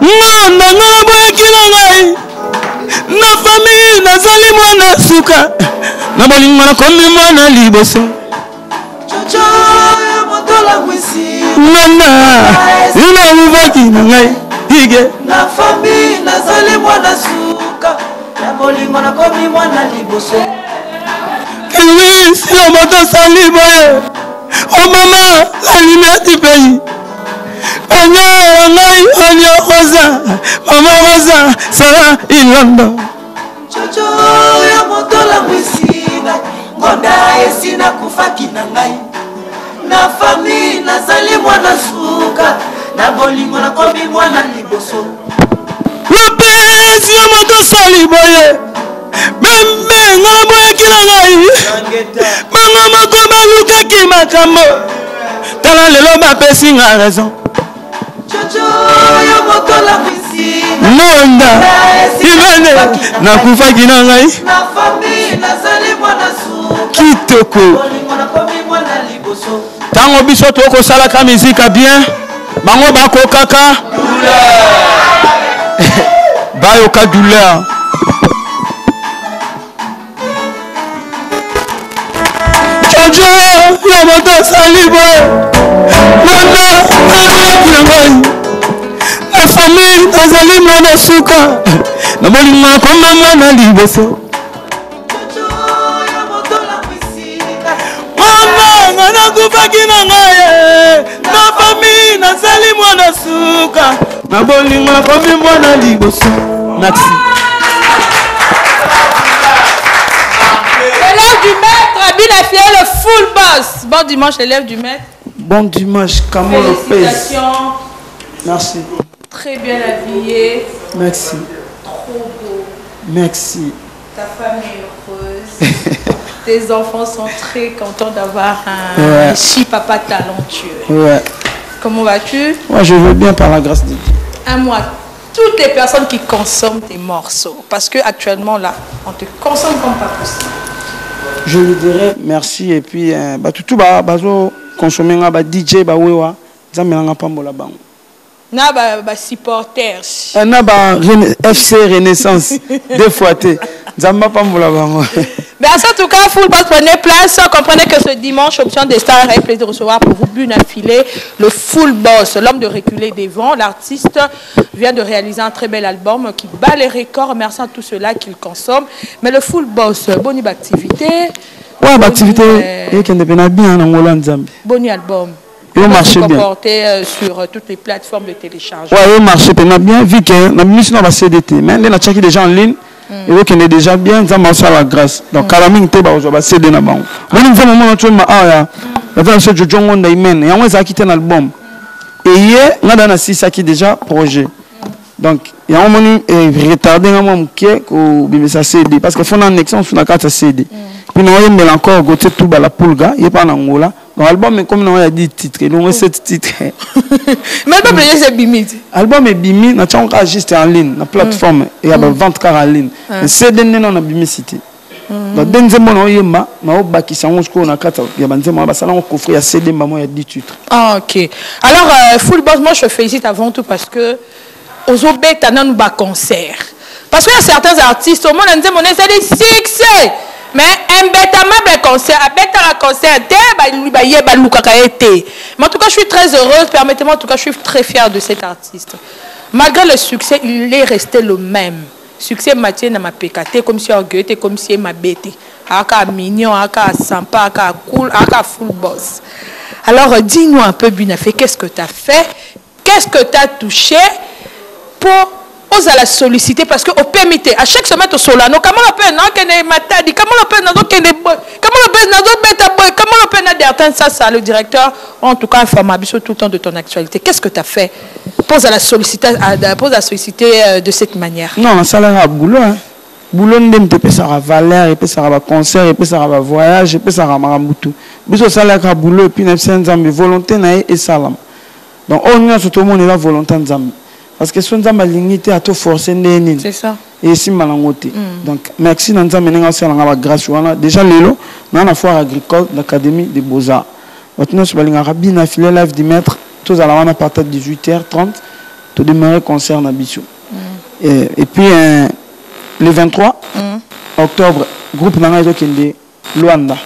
Mwana ngalaboye kilangai Na famille nazali mwana suka Na bolingo na komi mwana liboso Jojo moto la mwisi Mwana ina muvaki na ngai Hige Na famille nazali mwana suka Na bolingo na komi mwana liboso Kelwi sila moto saliboye Oh maman la lumière du pays Anya ngai anya rosa Mama rosa Sarah Ilando Jojo ya moto la mwisina Ngonda esina kufaki na ngai Na famille nazali mwana suka Na bolingo na komi mwana liboso Lopezi ya moto saliboye Bembe nga boye kila ngai Manga makoma lukaki makambo Tala lelo bapesi nga raison Jojo ya moto la mwisina Nonda Imene nakufaki na ngai Na famille nazali mwana suka Kitoko Bolingo na komi mwana liboso Tango biso toko salaka mizika bien Bango bako kaka Bayoka douleur Jojo ya moto saliboye Nonda La famille nazali mwana suka Na bolingo na koma mwana liboso Mwana nakufaki na naza suka na bolingo nakomi mwana liboso. Merci. L'élève du maître, Bina Fiel, le full boss. Bon dimanche, l'élève du maître. Bon dimanche, Kamo Lopez. Félicitations. Merci. Très bien habillé. Merci. Trop beau. Merci. Ta femme est heureuse. Tes enfants sont très contents d'avoir un papa talentueux. Ouais. Comment vas-tu? Moi, je veux bien par la grâce de Dieu. Un mois. Toutes les personnes qui consomment tes morceaux. Parce qu'actuellement, là, on te consomme comme pas possible. Je lui dirais merci et puis tout consommer un DJ wewa zamelanga pambola bango. Na ba supporters. Na ba FC Renaissance deux fois té zamba pambola bango. Mais en tout cas, full boss, prenez place. Comprenez que ce dimanche, Option des Stars a plaisir de recevoir pour vous Buna Filet, le full boss, l'homme de reculer des vents. L'artiste vient de réaliser un très bel album qui bat les records. Merci à tous ceux-là qui le consomment. Mais le full boss, bonne activité. Ouais, l'activité est bien en Hollande. Bon album. Il marche bien. Sur toutes les plateformes de téléchargement. Ouais, il marche bien. Vu que la mission va CDT, mais on a checké déjà en ligne. Et donc, on est déjà bien, ça marche à la grâce. Donc, quand on va céder dans le banc. Moi, je vais vous montrer un album. Et hier, on a 6 qui déjà projet. Donc, il y a un moment retardé, un moment qui est CD. Parce qu'il faut une annexion sur la carte CD. Puis, on a encore goûté tout la poulga, il n'y a pas en Angola. Donc, l'album est comme on a dit titres, il y a 7 titres. Mais l'album est bimé. L'album est bimé, on a enregistré en ligne, la plateforme, il y a 20 cartes en ligne. Mais CD, on a bimé cité. Donc, dès que on a eu ma, on a bâti ça, on a carte, il y a un coffre, il y a CD, il y a 10 titres. Ah, ok. Alors, full boss, moi, je te félicite avant tout parce que aux obés, tu as un concert. Parce qu'il y a certains artistes, au monde, on dit, c'est des succès. Mais un bêtement concert, un concert, mais en tout cas, je suis très heureuse. Permettez-moi, en tout cas, je suis très fière de cet artiste. Malgré le succès, il est resté le même. Succès Mathieu n'a pas pécaté, comme si orgueilleux, comme si m'a bêté. Aka mignon, aka sympa, aka cool, aka full boss. Alors, dis-nous un peu, Binafé, qu'est-ce que tu as fait? Qu'est-ce que tu as touché pour ose à la solliciter parce que au permité à chaque semaine au solano comment on peut non que matadi comment on peut non que comment on peut non beta boy comment on peut d'atteindre ça le directeur en tout cas informe tout le temps de ton actualité. Qu'est-ce que tu as fait pose à la solliciter de cette manière? Non, ça a boulot hein. Boulot ndem te pesa valeur et pesa ba concert et pesa ba voyage et pesa marambutu biso ça a boulot et puis nzambe volonté na et salam donc on a tout le monde la volonté nzambe. Parce que si on a l'unité à tout forcer, c'est ça. Et si malangoté. Donc, merci d'en amener à grâce. Déjà, l'élo, on a la foire agricole de l'Académie des Beaux-Arts. Maintenant, je vais aller à filer live du maître. Tous à la partir de 18h30. Tout démarrer concert à Bissou. Et puis, le 23 octobre, groupe Nangaïdo Kende, Luanda.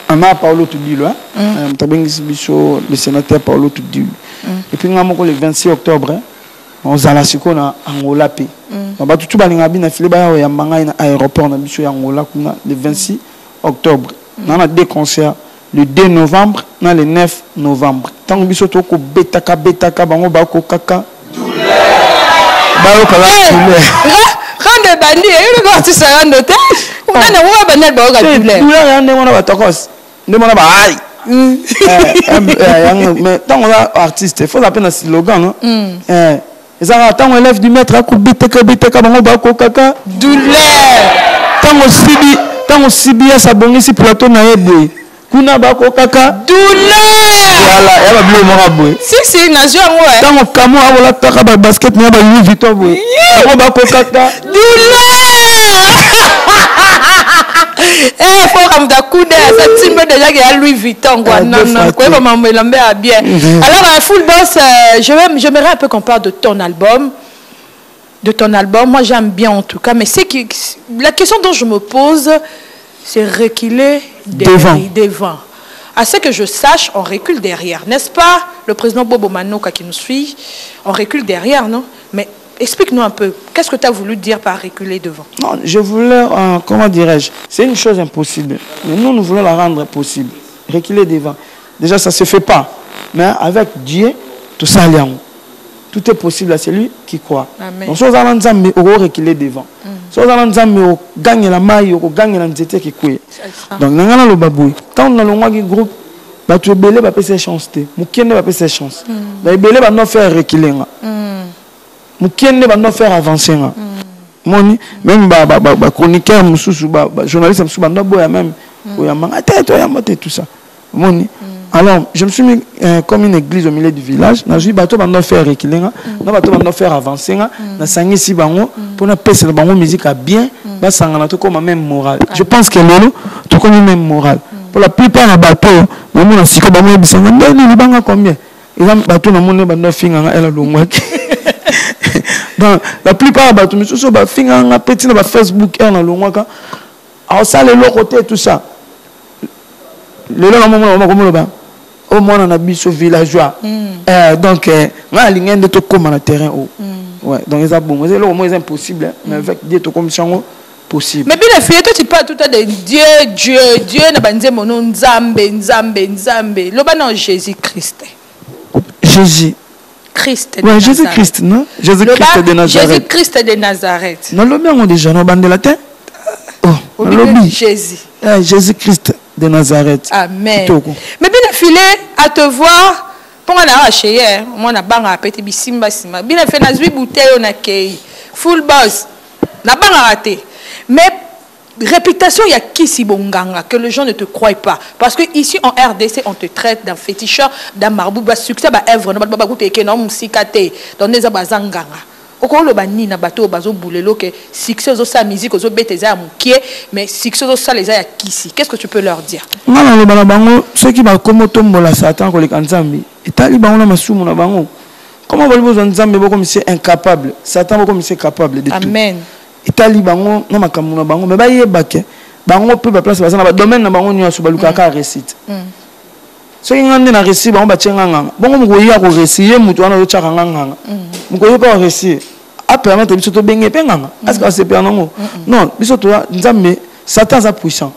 Anna Paolo Tudilo, le sénateur Paolo Tudilo. Et puis, le 26 octobre, on a la seconde à Angola. On va tout balinga bien filé ba ya mbanga na aéroport na biso ya Angola le 26 octobre. On a deux concerts le 2 novembre na le 9 novembre. Tant biso to ko betaka bango ba ko kaka. Ba ko kala. Rande bandi e ko artiste rande te. On a wa banel ba ko douleur. Douleur ya ndemo na ba tokos. Ndemo na ba ai. Mais tant on a artiste, il faut la peine un slogan. Et ça, tant on élève du maître, à couper, bango bako kaka. Douleur. Tant on sibi à sa bonne ici plateau na ebe. Kuna bako kaka. Douleur. Voilà, il y a pas bleu moraboué. Si, nation ouais. Tant on camo à la taka ba basket, il y a pas Louis Vuitton boué. Bango bako kaka. Douleur. Eh, faut comme ta coude, ça timbre déjà qu'il y a Louis Vuitton, quoi. Non, quoi, maman me l'embête à bien. Alors, full boss, j'aimerais un peu qu'on parle de ton album. Moi, j'aime bien en tout cas, mais c'est que la question dont je me pose, c'est reculer devant. À ce que je sache, on recule derrière, n'est-ce pas? Le président Bobo Manoka qui nous suit, on recule derrière, non? Mais explique-nous un peu, qu'est-ce que tu as voulu dire par reculer devant? Non, je voulais, comment dirais-je, c'est une chose impossible. Mais nous voulons la rendre possible. Reculer devant. Déjà, ça ne se fait pas. Mais avec Dieu, tout ça tout est possible à celui qui croit. Donc si vous avez Nzambe on va reculer devant. Si vous avez Nzambe on gagne la maille, on gagne la nzete qui couille. Donc nangana lo baboui. Quand on a le ngaki groupe, ba tu belé ba pese chance té. Mukende ba pese chance. Ba belé ba no faire reculer nga. Mukende ba no faire avancer nga. Moni même ba chroniqueur mususu ba journaliste mususu ba no boya même oya manga tête oya moté tout ça. Moni alors, je me suis mis comme une église au milieu du village. Je suis bateau va faire reculer, bateau va faire avancer. Na sangi si bango pour na pèse la bango musique à bien, ba sangana to comme même morale. Je pense que lolo to comme même morale. Pour la plupart na bateau, na mona siko ba mo bisanga ndeni banga combien. Et là bateau na mona ba no finga elle longwa. Donc la plupart bateau mais so ba finga nga petit na ba Facebook elle na longwa ka. Alors ça le côté tout ça. Le là moment ba au moins on a biso villageois donc on a ligne de tout comme na terrain ouais donc ils a bon c'est là au moins impossible mais avec Dieu tout comme ça possible. Mais bien la fille toi tu parles tout à de Dieu na banze mono nzambe le ba non Jésus-Christ ouais Jésus-Christ non Jésus-Christ de Nazareth. Jésus-Christ de Nazareth. Non le bien on déjà no bande latin. Oh Jésus-Christ de Nazareth. Amen. Mais bien filé à te voir pour en arracher hier moi na banga pété bisimba sima bien fait na zui bouteille on a kei full boss na banga raté mais réputation il y a qui si bonganga que les gens ne te croient pas parce que ici en RDC on te traite d'un féticheur d'un marabout ba succès ba œuvre na ba goûter que non musikate dans des abazanganga okolo bani na bato bazo boulelo que succès zo sa musique zo beteza ya mukie mais succès zo sa les ya kisi qu'est-ce que tu peux leur dire ngana lo bana bango ceux qui ba komo tombola satan ko le kanzambi etali bango na masumu na bango comment va besoin nzambe boko monsieur incapable satan boko monsieur capable de tout amen etali bango na makamu na bango mais ba yebake bango pe ba place ba na ba domaine na bango nyoso ba lukaka récite so ngande na récit bango ba tshenganga bongo mukoya ko récit mutu wana zo tshaka nganga mukoya pa récit a permettre biso to benge penganga est-ce que c'est non non biso to nzambe satan est puissant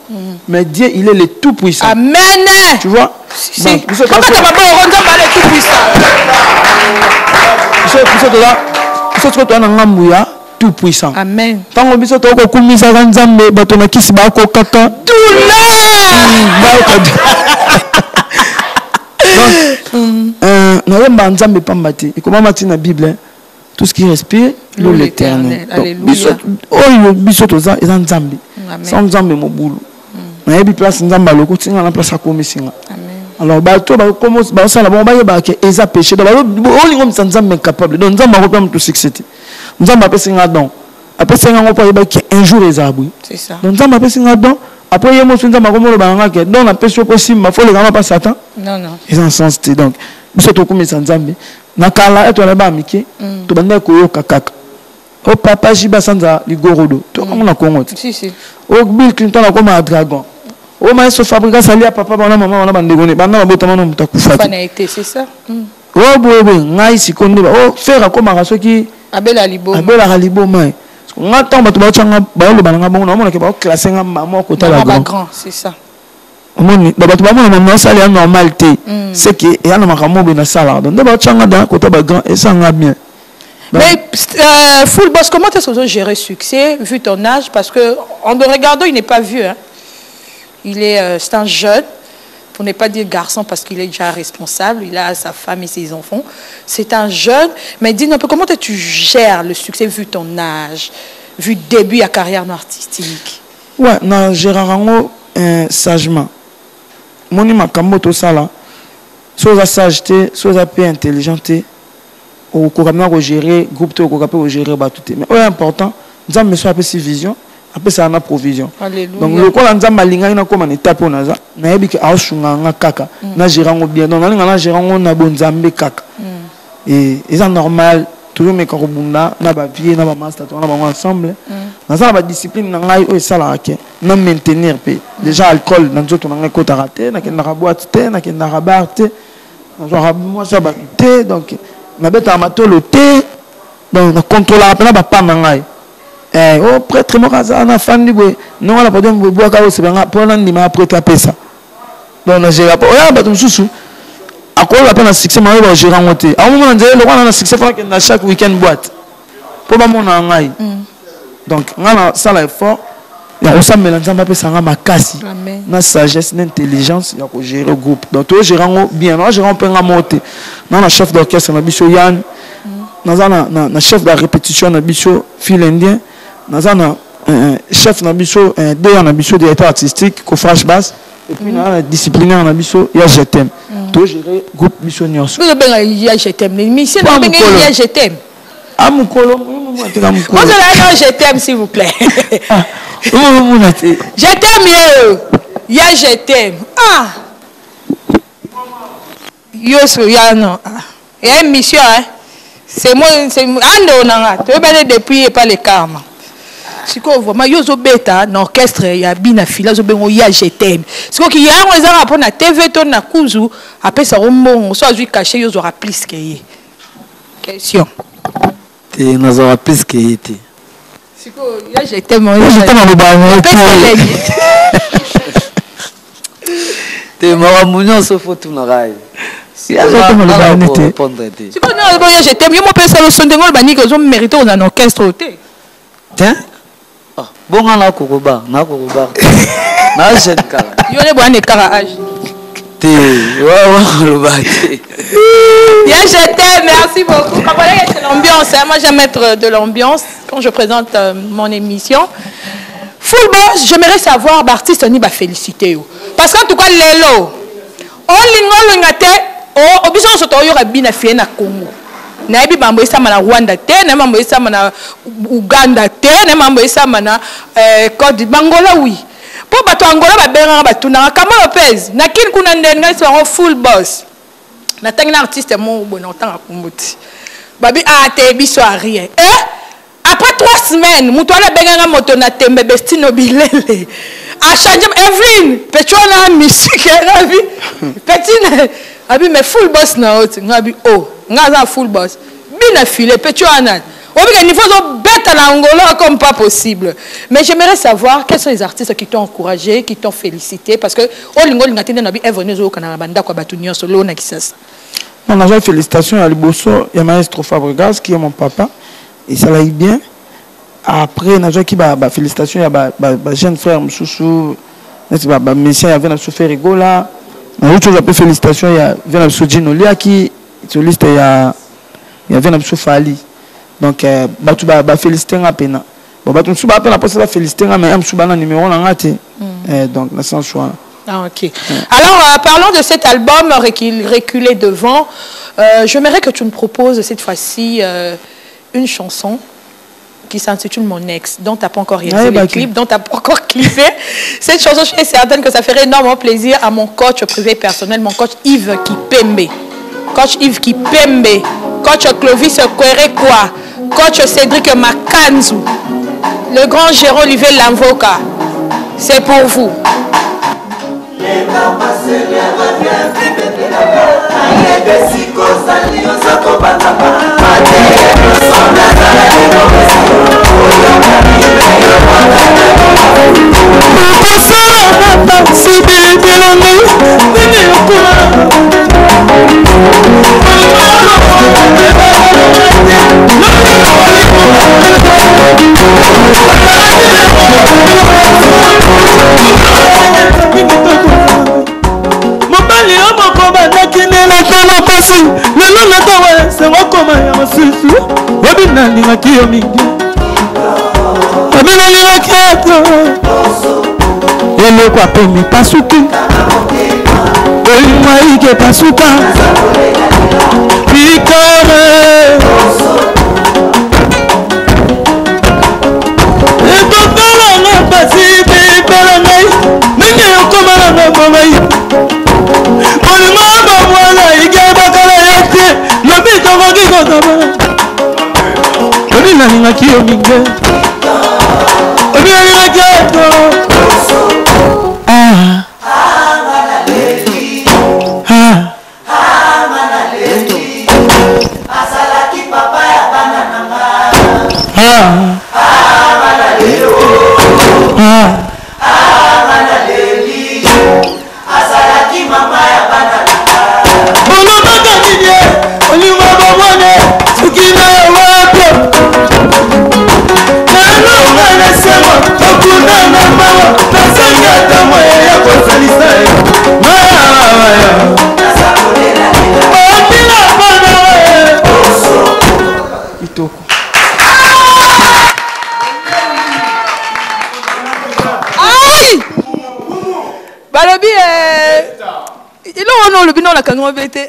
mais Dieu il est le tout puissant amen tu vois c'est biso to nzambe est tout puissant biso to na ngambuya tout puissant amen tango biso to ko kumisa nzambe bato na kisi ba ko kaka donc na nzambe pambati et comment mati na Bible tout ce qui respire l'eau l'éternel donc biso to za nzambe sans nzambe mobulu na yebi place nzambe loko tinga na place akomisinga alors bato ba commence ba sala bon ba yeba ke eza péché donc o lingo nzambe incapable donc nzambe ko pam tout succès nzambe apesinga donc apesinga ngo pa yeba ke un jour ezabui c'est ça donc nzambe apesinga donc après il y a mon nzambe ko mo ba ngaka donc na peso possible ma faut le gama pas satan non ils en sens donc biso to komisa nzambe na kala eto na ba miki to banda ko yoka kaka o papa jiba sanza ligorodo to on a kongo si o Bill Clinton a comme un dragon o maestro fabrika salia papa bana mama bana bandegone bana botama no mutakufa c'est ça o bobe ngai sikonde ba o faire comme un soki abela libo mai ngata bato ba tshanga ba lo bana ngabongo na mona ke ba classer nga mama ko ta la grand c'est ça omoni bato ba mona mama sala ya normalité c'est que ya na makamo be na sala donc ba tshanga da ko ta ba grand et ça nga bien. Mais Full Boss, comment est-ce que vous gérez succès vu ton âge parce que en le regardant il n'est pas vieux hein. Il est c'est un jeune pour ne pas dire garçon parce qu'il est déjà responsable, il a sa femme et ses enfants. C'est un jeune, mais dis-nous un peu comment tu gères le succès vu ton âge, vu le début à carrière artistique. Ouais, non, gérant sagement. Mon makambo to sala, soit sagité, soit peu intelligenté, ou qu'on gérer groupe to qu'on gérer batouté. Mais c'est important, nous avons besoin de cette vision. Après ça on a provision. Alléluia. Donc le quoi nzamba linga ina comme en étape on a ça na yebi ke aosunga nga kaka na gérango bien donc na gérango na bonzambe kaka et c'est normal toujours me korobunda na ba vie na ba master on a ba ensemble na ça ba discipline na ngai o sala ke na maintenir pe déjà alcool na nzoto na ngai ko taraté na kenda boîte té na kenda bar té na genre moi ça ba té donc na beta matolo té donc na contrôler na ba pa na ngai oh prêtre mo kaza na fandi boy non la podem bois ka o sebanga pona ndima prêtre apesa donc na gera po ya bato mususu quoi la peine à succès mais va gérer en côté à un moment donné le roi a succès faut que chaque week-end boîte pour pas mon engager donc on a ça l'effort il y a aussi mélangeant pas ça ma casse na sagesse n'intelligence il y a que gérer groupe donc toi gérer bien on gérer un peu en monter non la chef d'orchestre na biso Yann na chef de répétition na biso fil indien na chef na biso deux na biso directeur artistique ko flash bass et puis na disciplinaire na biso ya je t'aime to gérer groupe biso nyonso vous ben ya je t'aime mais si na ben ya je t'aime ah mukolo moi je t'aime s'il vous plaît je t'aime mieux ya je t'aime ah yo so ya non il y a une mission hein c'est moi c'est ando nanga tu es depuis et pas le karma si quoi vraiment yo zo beta na orchestre ya bina fila zo bengo ya je t'aime si quoi qu'il y a un ezara pour na TV to na kuzu après ça rombongo so azui caché yo zo rapplice que y question te nazara plus que été si quoi ya je t'aime je t'aime le bain te maramunyo so fotu na rai si ya zo t'aime le bain si quoi non bon ya je t'aime yo mo pesa le son de ngol bani que zo mérité on a orchestre té tiens bon na kokoba na jeune kala yo ne boane kara âge te wa le bâti ya je t'aime merci beaucoup comprenez c'est l'ambiance moi j'aime mettre de l'ambiance quand je présente mon émission full boss j'aimerais savoir l'artiste ni ba féliciter parce qu'en tout cas lelo on lingate o biso so to yo rabina fie na Congo na ebi mambo isama na Rwanda te na mambo isama na Uganda te na mambo isama na Côte d'Angola oui pour bato Angola ba benga bato na Kama Lopez na kin kuna ndenga so full boss na tangina artiste mo bon tanga kumbuti babi a te biso a rien après 3 semaines muto ala benga moto na tembe bestino bilele a changé Evelyn petona musique ravi petine abi mais full boss na oti ngabi oh ngaza full boss bina filé petona au niveau de bête à l'Angola comme pas possible. Mais j'aimerais savoir quels sont les artistes qui t'ont encouragé, qui t'ont félicité parce que au lingo lingatine na bi evone zo kana banda kwa batunyo solo na kisasa. On a félicitations à Liboso, il y a maestro Fabregas qui est mon papa et ça l'a eu bien. Après on a qui ba félicitations il y a jeune frère Msusu, n'est-ce pas monsieur il y avait na souffert rigola. On a autre chose félicitations il y a Vena Sojino Lia qui sur liste il y a Vena Soufali. Donc batu ba féliciter à peine bon batu su ba peine pour ça féliciter mais am su ba na numéro na ngati donc na sans choix. Ah, ok. Alors parlons de cet album reculé devant, j'aimerais que tu me proposes cette fois-ci une chanson qui s'intitule Mon ex, dont tu n'as pas encore réalisé le clip, dont tu n'as pas encore clippé. Cette chanson, je suis certaine que ça ferait énormément plaisir à mon coach privé personnel, mon coach Yves Kipembe. Coach Yves Kipembe, coach Clovis Kwerekwa, coach Cédric Makanzu, le grand Jérôme Olivier Lamvoka. C'est pour vous. lelo natawa sengokoma ya masusu obinalingaki yo mingi obinalingaki ato eloko apemi pasuki olimwaike pasuka pikore ekokalanga pasi bipela ngai ndenge yokomalanga bomai obinalingaki yo mingi obinalingaki ato asalaki papa ya bana nanga asalaki mama ya bana nanga la canot bête.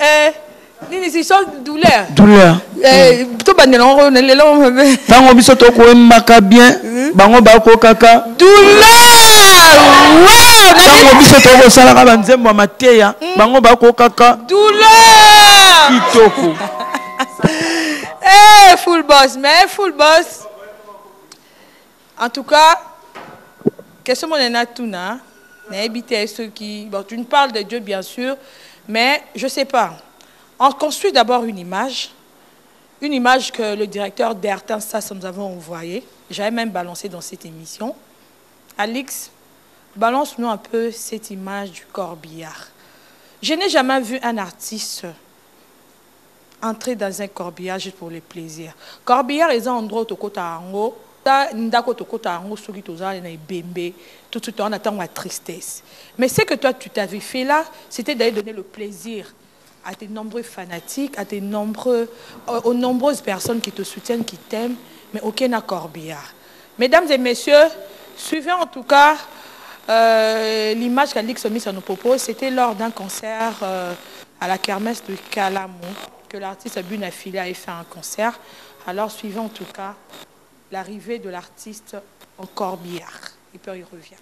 Nini c'est douleur. Douleur. To bandelon le long. Tango biso to ko maka bien. Bango ba ko kaka. Douleur. Wow. Tango biso to ko sala ka banzembo mateya. Bango ba ko kaka. Douleur. Kitoko. Full boss, mais full boss. En tout cas, qu'est-ce qu'on a tout là? Ceux qui, bon, tu nous parles de Dieu bien sûr, mais je sais pas. On construit d'abord une image que le directeur d'Airtin SAS nous avons envoyée. J'avais même balancé dans cette émission. Alix, balance-nous un peu cette image du corbillard. Je n'ai jamais vu un artiste entrer dans un corbillard juste pour le plaisir. Corbillard est un endroit où tu as tout de suite on attend la tristesse. Mais ce que toi tu t'avais fait là, c'était d'aller donner le plaisir à tes nombreux fanatiques, aux nombreuses personnes qui te soutiennent, qui t'aiment, mais aucun corbillard. Mesdames et messieurs, suivez en tout cas l'image qu'Alix Omis nous propose. C'était lors d'un concert à la kermesse de Kalamou que l'artiste Bunafile a fait un concert. Alors suivez en tout cas l'arrivée de l'artiste en corbillard. Et puis il revient.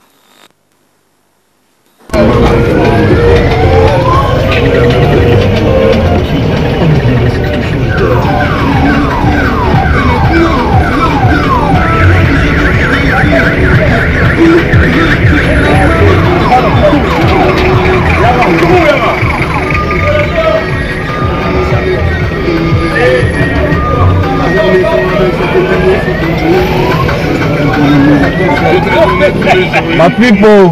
Ma people.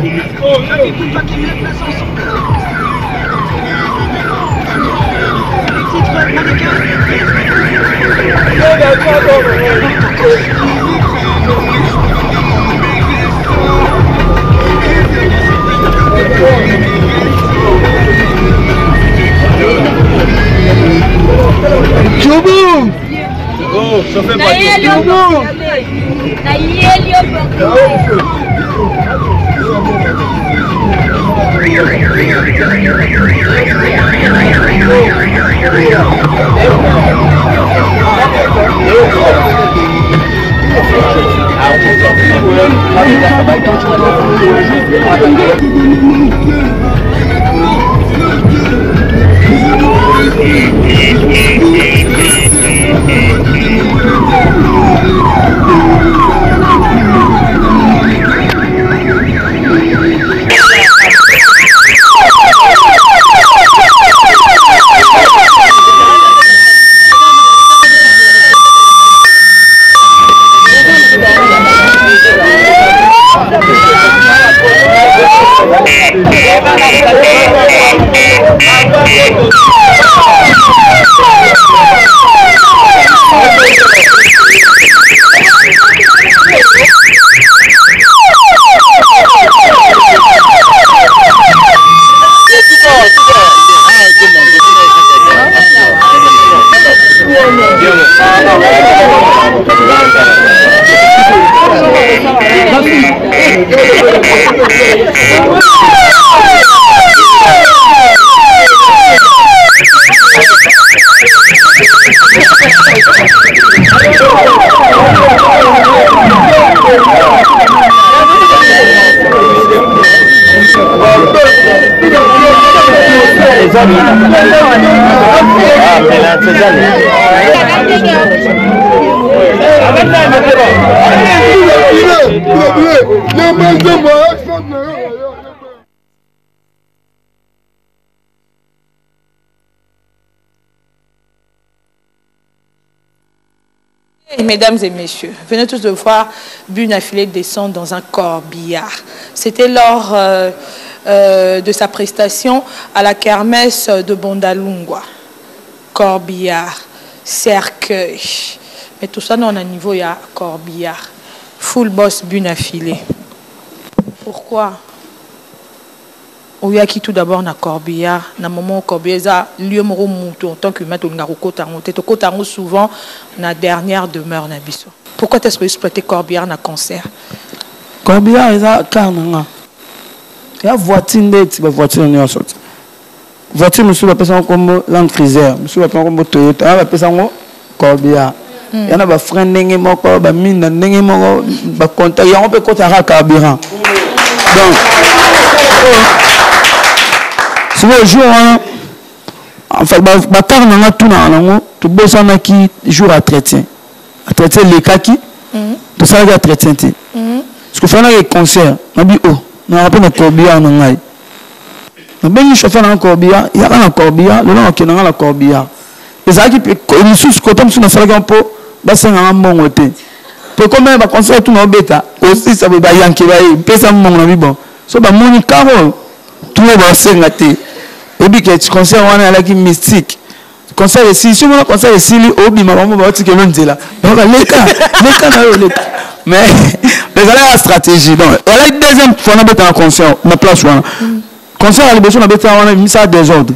Tchoubou. Oh, ça fait pas Tchoubou. Mesdames et messieurs, venez tous de voir Bunafile descendre dans un corbillard. C'était lors de sa prestation à la kermesse de Bondalungwa. Corbillard, cercueil. Mais tout ça, non, à niveau, il y a corbillard. Full boss Bunafile. Pourquoi? Oyaki tout d'abord na corbillard, na moment corbillard, lieu moro mouton, en tant que maître on a souvent na dernière demeure na biso. Pourquoi tu as exploité corbillard na concert? Corbillard est à carnanga. Il y a voiture d'être, voiture on est sorti. voiture monsieur va passer comme Land Cruiser monsieur va passer comme Toyota va passer comme Corbia il y en a ba frein ndenge moko ba mine ndenge moko ba contact ya on peut côté à carburant donc c'est le jour en fait ba car na tout na ngo to bossa na ki jour à traiter les cas qui to ça va traiter parce que faire un concert na bi oh na rappelle na Corbia na ngai na bengi chauffeur na Corbia ya na Corbia le nom qui na la Corbia les aki ils sous côté sur na sala po basi nga mbongo te pour combien ba concert tout na beta aussi ça ba yanki ba pesa mbongo na bibo so ba moni karo tout ba senga te et puis que concert wana la ki mystique concert ici si mon concert ici li obi ma maman ba tike lonzela donc leka na yo leka mais les ala la stratégie donc elle a deuxième fois na beta concert na place wana concert à l'émission na beta wana mis ça désordre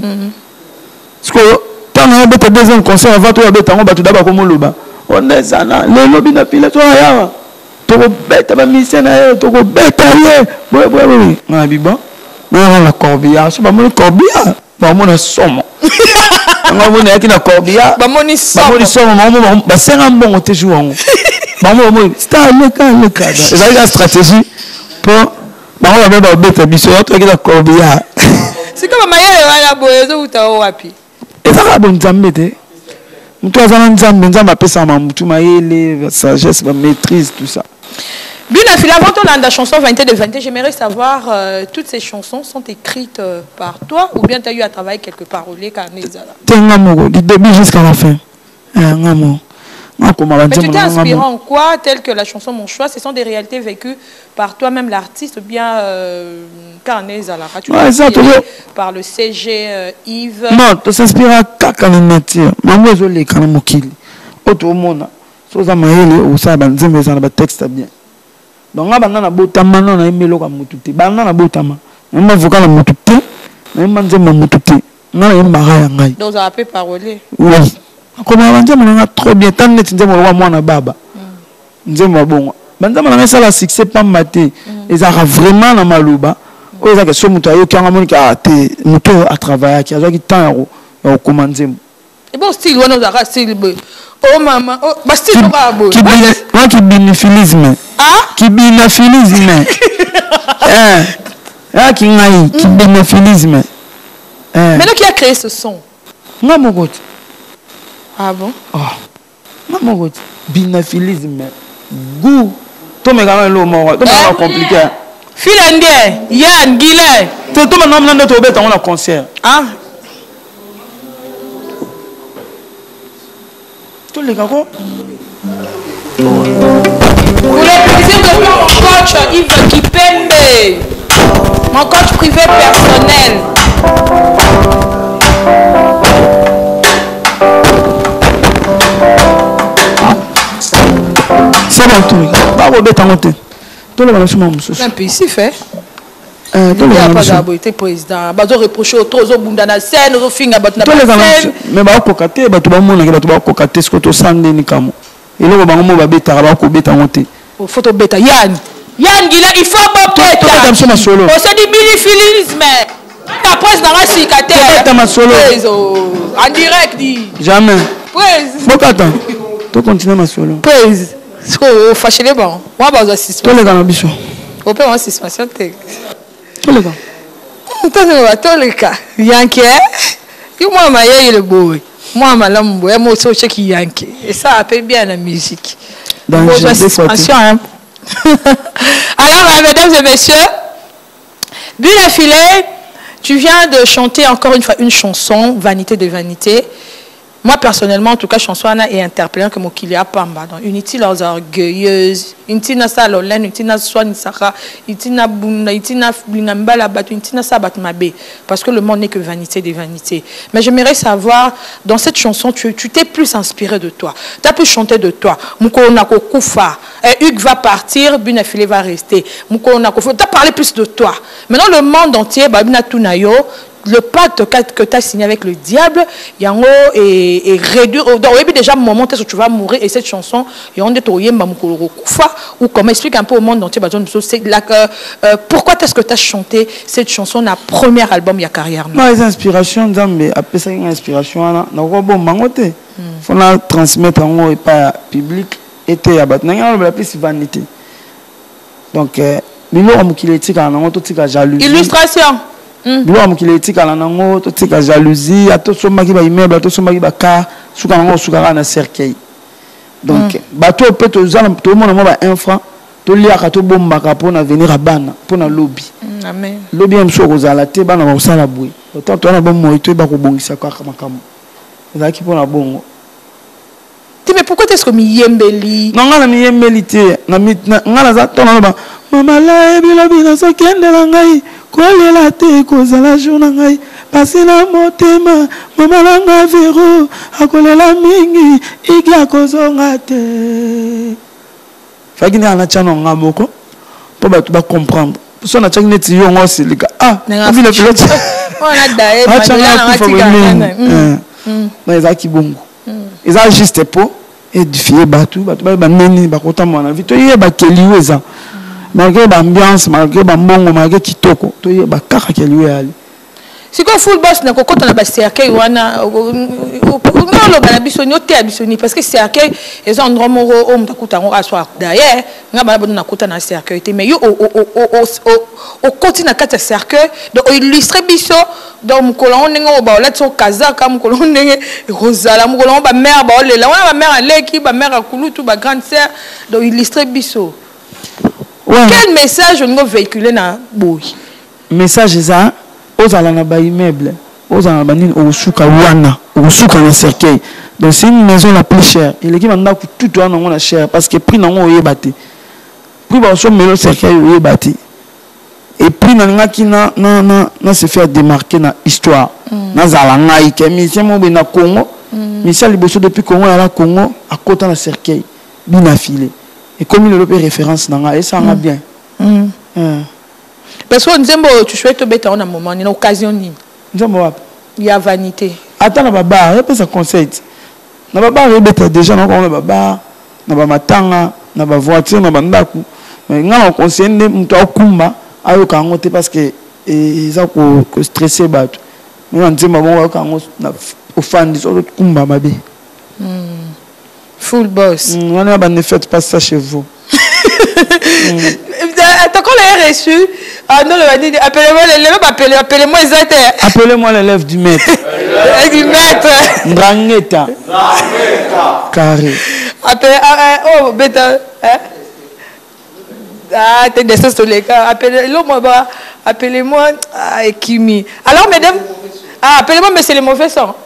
parce que tant na beta deuxième concert avant toi beta on ba tout d'abord comme loba on est ça là le lobby na pile toi ya to beta ba mission na to ko beta ye boy na biba na la Corbia so ba mo Corbia ba mo na somo nga mo na kina Corbia ba mo ni somo ba senga mbongo te jouango ba mo star leka ça la stratégie pour ba on va beta biso to kina Corbia c'est comme maye wala boyezo uta wapi ça va bon nzambe te mutu azana nzambe apesa ma mutu mayele sagesse ba maîtrise tout ça. Bunafila, avant la chanson Vanité de Vanité, j'aimerais savoir, toutes ces chansons sont écrites par toi ou bien tu as eu à travailler quelque part au lait Carnezala? Du début jusqu'à la fin. Mais tu t'es inspiré en quoi, tel que la chanson Mon Choix, ce sont des réalités vécues par toi-même l'artiste ou bien Carnezala? Tu t'es inspiré par le CG Yves? Non, tu t'inspires à Kakana Nature. Maman Zolé Kanamokili. Auto Mona. Sosa Maëlle ou ça, Banzembe, ça n'a texte bien. Donc là, banana botama non na emelo ka mututi. Banana botama. On avocat la mututi. Na manzema mututi. Na yemba ya ngai. Donc ça a fait parler. Oui. Comme banzema na trop bien tant net nzema wa mwana baba. Nzema bongo. Banzema na ça la succès pas maté. Ils a vraiment na maluba. O za ke so mutu ayo kanga moni ka te mutu a travailler ki azo ki temps ya komanzema. Et bon style on a style oh maman oh ba style ba bo. Qui binophilisme. Ah? Qui binophilisme. Qui ngai qui binophilisme. Maintenant qui a créé ce son? Ngamogot. Ah bon? Oh. Ngamogot. Binophilisme. Goût. To me gana lo mo. To me compliqué. Filendie, Yann Guillet. To me nom nan to beta on a concert. Ah. To les gars quoi? Pour le plaisir de voir mon coach Yves Kipembe, mon coach privé personnel. C'est bon tout. Bah on bête en côté. Tout le monde sur mon monsieur. Un peu ici fait. Tout le monde. Pas d'abord été président. Bah on reproche au trop au bundana scène, au finga bat na. Tous les gens. Mais bah on cocaté, bah tout le monde qui va cocaté ce que tu sens ni kamo. Et là, on va bêta, on va bêta monter. Photo bêta, Yann Guilla, il faut pas bêta. On se dit bilifilisme. La presse dans la cicatrice. En direct, dit. Jamais. Presse. Faut attendre. Tu continues ma solo. Presse. Fâché les bons. Moi, bah, j'assiste. Tous les gars, bichon. On peut avoir suspension. Tous les gars. Tous les cas. Yankee. Moi, ma yé, le beau. Moi, ma lambe, moi, je suis qui Yankee. Et ça appelle bien la musique. Dans bon, suspension, hein. Alors, mesdames et messieurs, Bunafila, tu viens de chanter encore une fois une chanson, Vanité de Vanité. Moi, personnellement, en tout cas, chanson est interpellante comme Okilia Pamba. Donc, unité leurs orgueilleuses, unité na salolen, unité na soin sara, unité na bunda, unité na binambala bat, unité na sabat mabé. Parce que le monde n'est que vanité des vanités. Mais j'aimerais savoir, dans cette chanson, tu t'es plus inspiré de toi. Tu as pu chanter de toi. Mouko onako koufa. Hugues va partir, Bunafila va rester. Mouko onako. Tu as parlé plus de toi. Maintenant, le monde entier, Babina Tunayo, le pacte que tu as signé avec le diable, yango et réduire. Donc, oui, déjà, moment où tu vas mourir, et cette chanson, et on est au Yemba Mukoufa, ou comment explique un peu au monde entier, pourquoi est-ce que tu as chanté cette chanson, la première album, il y a carrière? Non, les inspirations, après ça, une inspiration, il faut transmettre en pas public, et il la plus vanité. Donc, illustration. Bilo mukileti kala nango to tika jalousie ato somaki ba immeuble ato somaki ba car suka nango suka na cercueil. Donc bato peut to zala to mona mo ba infra to liaka to bombaka pona venir à bana pona lobby. Amen. Lobby mso kozala te bana ba sala boui. Autant to na ba mo to ba ko bongisa kwa makamo. Ezaki pona bongo. Mais pourquoi est-ce que mi yembeli? Non ngala mi yembeli te na ngala za to na ba mama la bilobi na so kende la ngai. Kolela te kozala journée ngai pasi na motema mama langa vero akolela mingi igla kozonga te faki na chano ngaboko po ba tu ba comprendre so na chaki neti yo ngosi lika ovi le pilote on a daé mais ezaki bongo eza juste pour édifier batu ba neni ba kotama na vie to yeba keliwe eza malgré l'ambiance, malgré l'ambongo, malgré kitoko, tu es bakaka qui lui allé. Si quoi full boss na kokota na ba cercueil wana ngalo bana bisoni ote abisoni parce que cercueil les endroits moro o mtakuta ngo aswa derrière ngaba na kota na cercueil te mais yo au continue na kata cercueil donc illustrer biso donc mkolon nengo ba ola tso kazaka mkolon nenge rozala mkolon ba mère ba olela wana ba mère aleki ba mère akulutu ba grande sœur donc illustrer biso. Quel message on va véhiculer na boy? Message ça aux alana ba immeuble, aux alana banine au suka wana, au suka na cercueil. Donc c'est une maison la plus chère. Et l'équipe m'a dit tout wana on a cher parce que prix na on yebate. Prix ba so melo cercueil yebate. Et prix na ngaki na se faire démarquer na histoire. Na zalanga ikemi c'est mo na Congo. Michel Liboso depuis Congo à la Congo à côté na cercueil bien affilé. Et comme il a référence, et ça va bien. Parce que tu souhaites te en un moment, il y a une occasion. Il y a vanité. Attends, on va bar, il y a ça conseil. On va bar, déjà, on va bar, on va matanga, on va voiture, on va ndaku. Mais on a conseillé, on va kumba, parce que ils ont stressé. Mais on dit, on va fan des autres kumba, ma bé. Full boss. On ne fait pas ça chez vous. Attends, quand on l'a reçu, non, appelez-moi les aides. Appelez-moi l'élève du maître. Du maître. Drangeta. Carré. Oh, bêta. Ah, t'es descendant sur les gars. Appelez-moi Kimi. Alors, mesdames, appelez-moi, mais c'est le mauvais sang.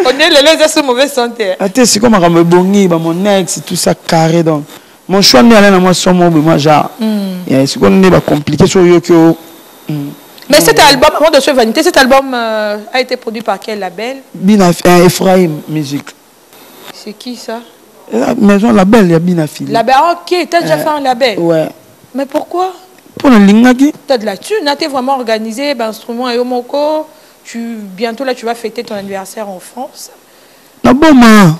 On est les gens mauvais santé. Attends, c'est comme un bongi, mon ex, tout ça carré donc. Mon choix n'est allé dans moi son mot, moi genre. C'est qu'on est compliqué sur Yoko. Mais cet album, avant de se vaniter, cet album a été produit par quel label? Ephraim Music. C'est qui ça? La maison label, il y a Binafil. Label, ok, t'as déjà fait un label? Ouais. Mais pourquoi? Pour le lingaki. T'as de la thune, t'es vraiment organisé, instrument et omoko. Bientôt là tu vas fêter ton anniversaire en France. Na boma.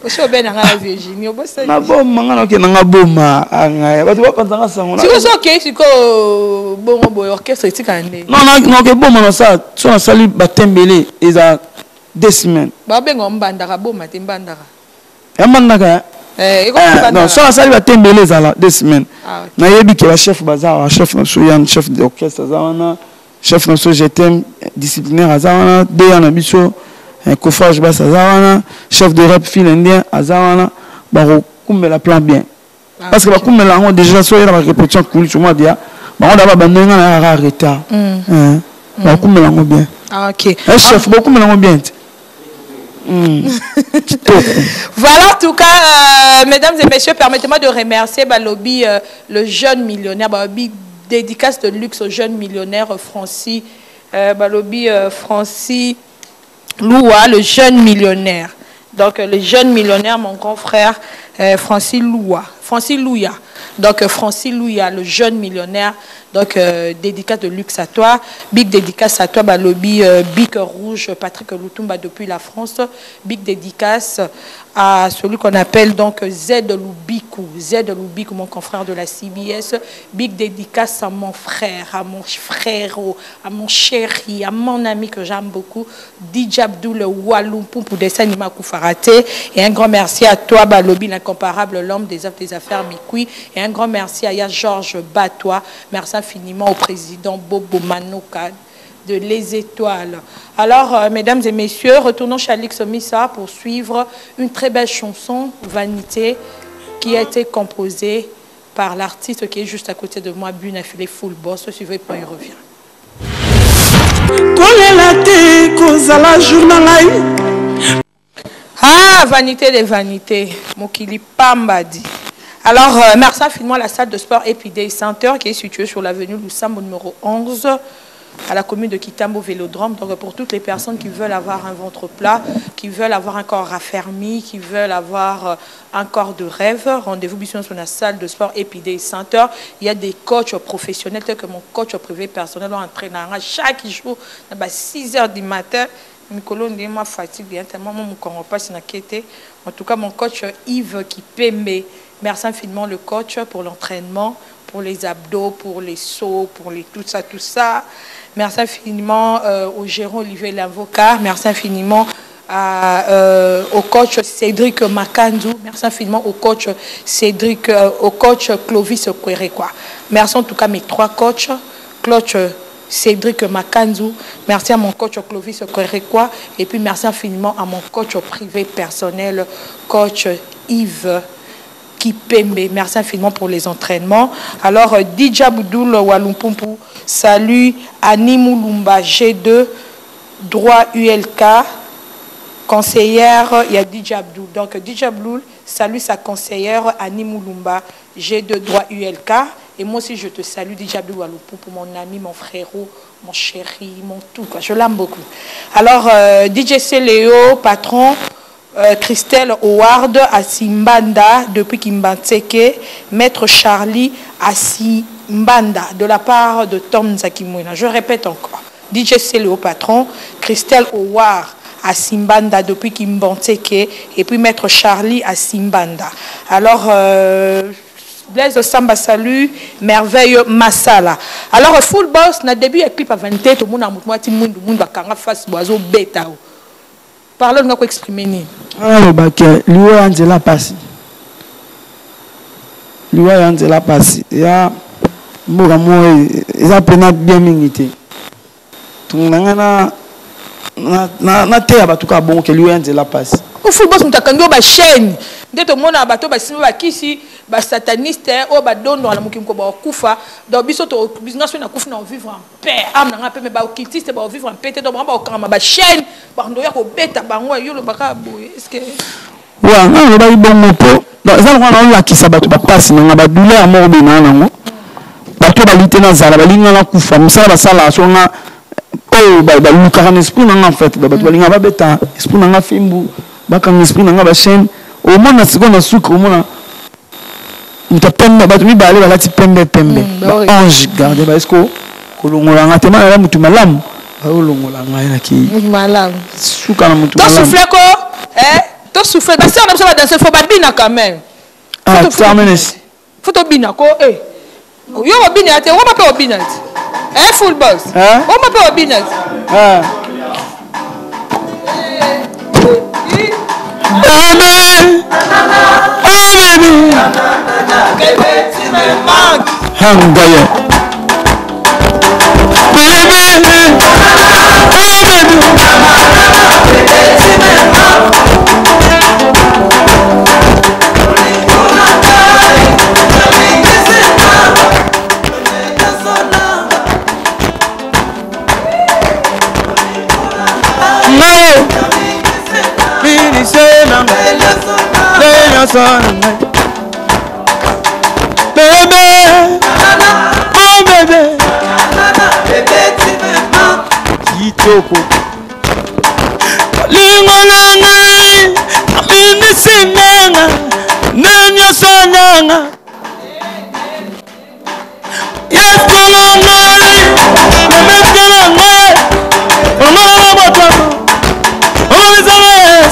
Aussi au ben la Virginie, au boss. Na boma ngana ke na boma anga. Ba tu va penser ça ngona. C'est OK, c'est ko bon orchestre ici kande. Non ke boma na ça, so na sali batembele eza 2 semaines. Ba ben ngombandaka boma te mbandaka. Ya mbandaka. Non, so na sali batembele eza 2 semaines. Na yebi ke ba chef bazar, chef na soyan, chef d'orchestre zawana. Chef de GTM disciplinaire Azawana, Deya Nabiso, Kofage Bass Azawana, chef de rap fil indien Azawana, Baro Kumbela plan bien. Parce que Kumbela on déjà soit la répétition cool sur moi dia, on d'abord abandonné à retard. Kumbela bien. Ah OK. Chef beaucoup Kumbela bien. Voilà, en tout cas, mesdames et messieurs, permettez-moi de remercier Balobi, le jeune millionnaire Balobi. Dédicace de luxe au jeune millionnaire Francis Balobi Francis Loua, le jeune millionnaire. Donc le jeune millionnaire, mon grand frère Francis Loua. Francis Louia. Donc Francis Louia, le jeune millionnaire. Donc, dédicace de luxe à toi. Big dédicace à toi, bah, lobby Big Rouge, Patrick Lutumba depuis la France. Big dédicace à celui qu'on appelle donc Z Lubikou, mon confrère de la CBS. Big dédicace à mon frère, à mon frérot, à mon chéri, à mon ami que j'aime beaucoup, DJ Abdoul Walumpum pour dessin Nima Koufarate. Et un grand merci à toi, Balobi, l'incomparable, l'homme des affaires Mikoui. Et un grand merci à Georges Batois. Merci infiniment au président Bobo Manouka de Les Étoiles. Alors, mesdames et messieurs, retournons chez Alix Missa pour suivre une très belle chanson, Vanité, qui a été composée par l'artiste qui est juste à côté de moi, Bunafile Full Boss. Suivez, puis il revient. Ah, Vanité des vanités, Mokili Pambadi. Alors, merci infiniment à la salle de sport Epidei Center qui est située sur l'avenue Lusambo numéro 11 à la commune de Kitambo Vélodrome. Donc, pour toutes les personnes qui veulent avoir un ventre plat, qui veulent avoir un corps raffermi, qui veulent avoir un corps de rêve, rendez-vous bien sur la salle de sport Epidei Center. Il y a des coachs professionnels tels que mon coach privé personnel entraîne chaque jour à 6 h du matin. En tout cas, mon coach Yves Kipembe. Merci infiniment le coach pour l'entraînement, pour les abdos, pour les sauts, pour les tout ça. Merci infiniment au gérant Olivier Lavocat. Merci infiniment au coach Cédric Makanzou. Merci infiniment au coach Cédric, au coach Clovis Kwerekwa. Merci en tout cas mes 3 coachs. Coach Cédric Makanzou, merci à mon coach Clovis Kwerekwa et puis merci infiniment à mon coach privé personnel, coach Yves Kipembe. Merci infiniment pour les entraînements. Alors, DJ Abdoul Walumpumpu, salut Annie Moulumba, G2, droit ULK, conseillère, il y a DJ Abdoul. Donc, DJ Abdoul, salue sa conseillère Annie Moulumba, G2, droit ULK. Et moi aussi, je te salue, DJ Abdoul Walumpumpu, mon ami, mon frérot, mon chéri, mon tout. Quoi. Je l'aime beaucoup. Alors, DJ C. Léo, patron, Christelle Howard à Simbanda depuis Kimbanseke, Maître Charlie à Simbanda de la part de Tom Zakimouina. Je répète encore, DJ Céléo patron, Christelle Howard à Simbanda depuis Kimbanseke et puis Maître Charlie à Simbanda. Alors, Blaise Samba salut, Merveille Massala. Alors, Full Boss, na début un clip à 20 tout le monde a moitié monde a kanga face boiseau bêta. Parlons de quoi exprimer ni. Ah, bah que lui Angela passe. Lui Angela passe. Ya mboga mo eza pena bien mingité. Tungana na te abatuka bon que lui Angela passe. Au football mutakango ba chaîne. Ndeto mona bato ba simba kisi ba sataniste o ba dondo na mukimko ba kufa do biso to business na kufa na vivre en paix am na pe me ba okitiste ba vivre en paix te do ba okama ba chaîne ba ndo ya ko beta bango yo lo baka boye est-ce que wa na ba bon moto za ngwana la kisa bato ba passe na ba douleur mo be na nango bato ba lité na zala ba linga na kufa musala ba sala so nga o ba luka na esprit na en fait ba bato ba linga ba beta esprit na fimbu ba kan esprit na ba chaîne au moins na seconde sucre au moins muta pembe bato mi balé balati pembe ange garde ba esko kolongola ngate mala mutu malamu ba olongola ngai na ki malamu suka na mutu malamu to souffler ko to souffler ba si on a besoin de danser faut ba bina quand même ah terminus faut to bina ko yo ba bina ate wo ma pe obina Full Boss wo ma pe obina Baby, tu me manques. Hangaya. Bébé, oh bébé, bébé tu me manques. Kitoko. Lingonanga, aminisinanga, nanya sonanga. Yes,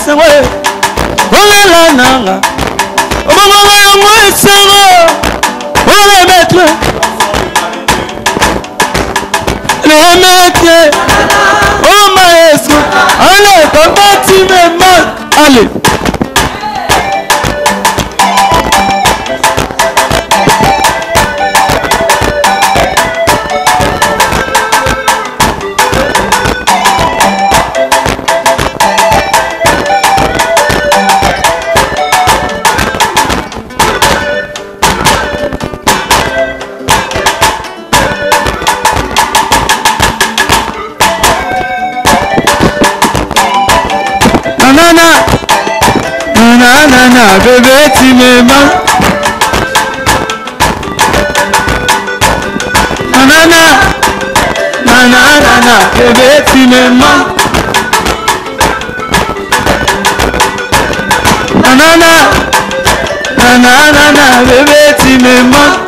esengo olela nanga omama yango esengo ole maître le maître oh maestro allez papa tu me manques allez Nanana, bébé, tu me manques. Nanana, nanana, bébé, tu me manques. Nanana, nanana, bébé, tu me manques.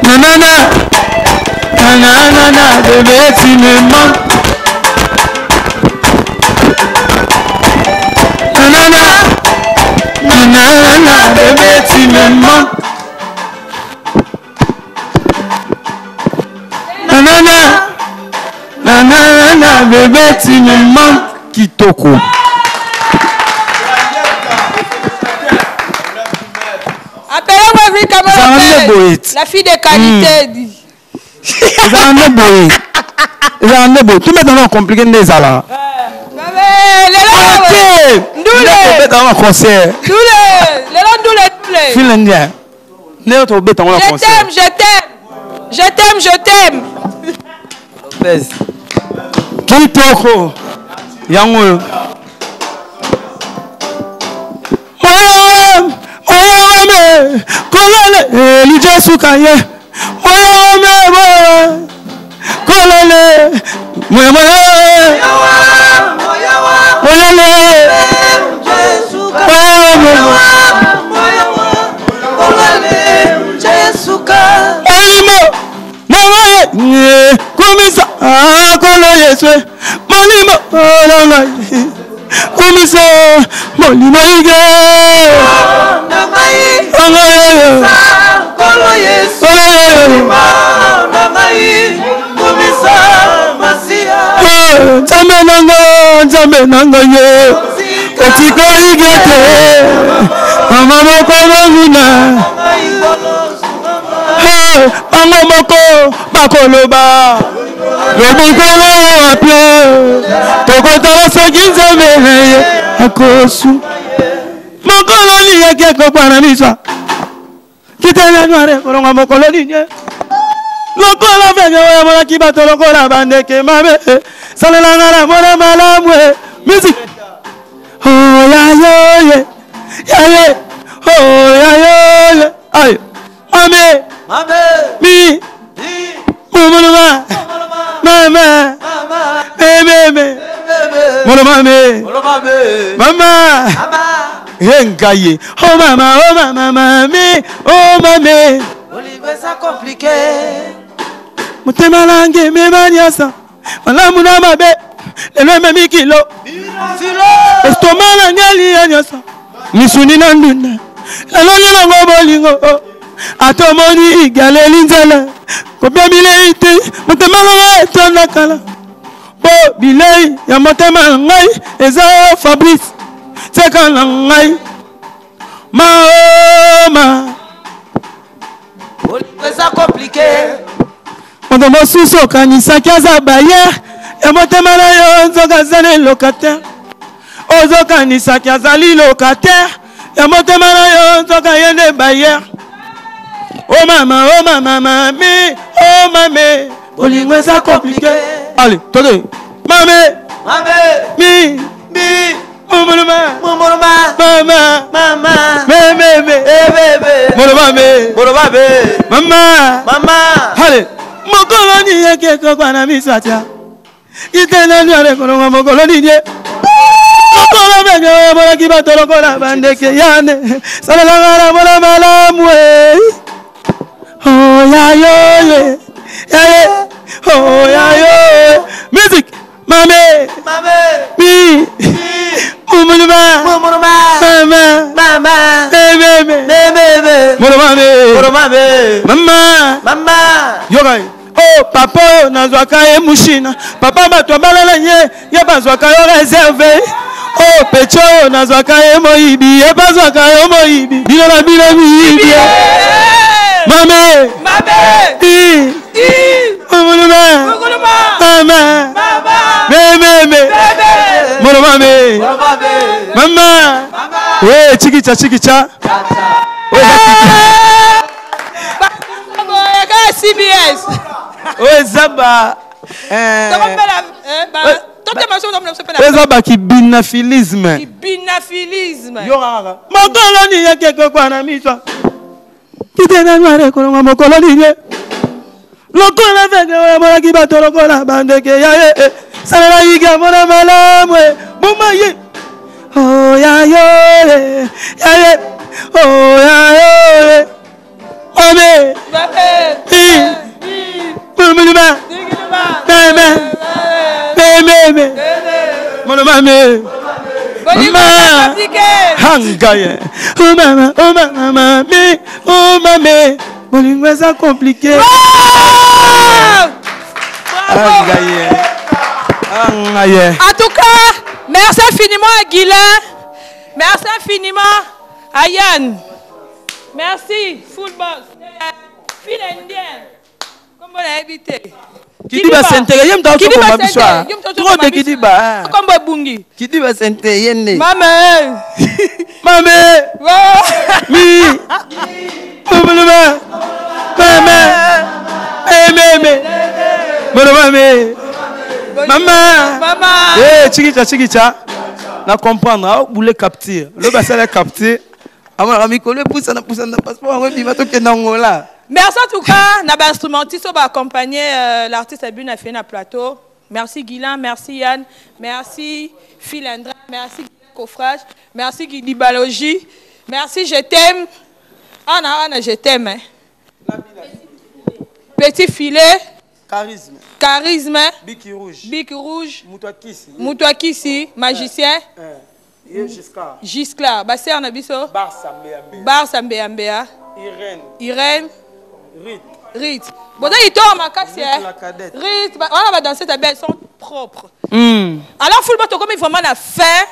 Nanana, nanana, bébé, tu me manques. Nanana, bébé, tu me manques. Nanana, nanana, bébé, tu me manques. Kitoko. Appelez-moi Vika Lopez, la fille de qualité. Dit. Tout le monde compliqué des alas. Je t'aime. Lopez. Kitoko. Yango. Kolale, Elijah Sukaye. Kolale, Komisa akolo Yesu molimo olanga komisa molimo ige nangai akolo Yesu nangai komisa masia Nzambe nanga ye otiko igete mama moko nguna bango moko bakoloba lobukolo apio tokotala soki Nzambe ye akosu mokolo liyeke kopana miswa kitele noire kolonga mokolo linye lokola venge oya monaki bato lokola bandeke mabe salelanga na mona malamwe musique oh ya yo ye oh ya yo ay mame mi mama bebe mama yengaye oh mama mi oh mame Olive ça compliqué mutema lange memaniasa malamu na mabe lelo memi kilo estomala nyali anyasa misuni na ndunda lelo nyelongo bolingo atomoni igaleli nzela kopia bilei te mutema lange etonda kala bo bilei ya motema ngai eza Fabrice seka na ngai maoma Olive ça compliqué Ondo mosusu kanisaki aza bayer ya motema na yo nzoka azali locataire ozokanisaki azali locataire ya motema na yo nzoka yende bayer oh mama mami oh mame bolingo eza compliqué allez tode mame mi mama allez mokolo ni yeke kokwana miswatia itena nyare kolonga mokolo ni ye mokolo benge bola kibato lokola bandeke yane salala la bola malamwe oh ya yo oh ya yo musique Mamé. Mi. Moumouluma. Mama. Bébé. Mama. Yogai. Oh papa nazwaka ye mushina papa bato balala ye bazwaka yo réservé oh pecho nazwaka ye moyibi ye bazwaka yo moyibi bino na bino miyibi mame mama mama we chikicha CBS. Oui, Zaba. Zaba qui binafilisme. Qui binafilisme. Yorara. Mokoloni ya keko kwa na mitwa. Kitena nware kolonga mokoloni ye. Lokola venge wa mora ki batoro kola bandeke ya e. Sala yiga mora malamwe. Mama ye. Oh ya yo. Ya ye. Oh ya yo. Ame. C'est compliqué. En tout cas, merci infiniment à Guilain. Merci infiniment à Yann. Merci, full boss. Fille indienne. Comment on a habité? Kidiba Sente, yem da ko ma biswa. Trop de Kidiba. Comme Bungi. Kidiba Sente yenne. Maman. Maman. Mi. Maman. Maman. Eh, chikicha. Na comprendre, vous voulez capter. Le bassin est capté. Merci en tout cas, Naba instrumentiste va accompagner l'artiste Abune à faire un plateau. Merci Guilain, merci Yann, merci Philandra, merci Coffrage, merci Guidi Balogi, merci Je t'aime. Anna, je t'aime. Hein. Petit filet. Charisme. Bic rouge. Moutouakisi. Magicien. Gisclar. Basser Nabiso. Barça Mbéambéa. Irène. Rite. Bon, il tombe à casser. Rite. On va danser ta belle, sont propres. Alors, Fullbot, comme il vraiment a fait.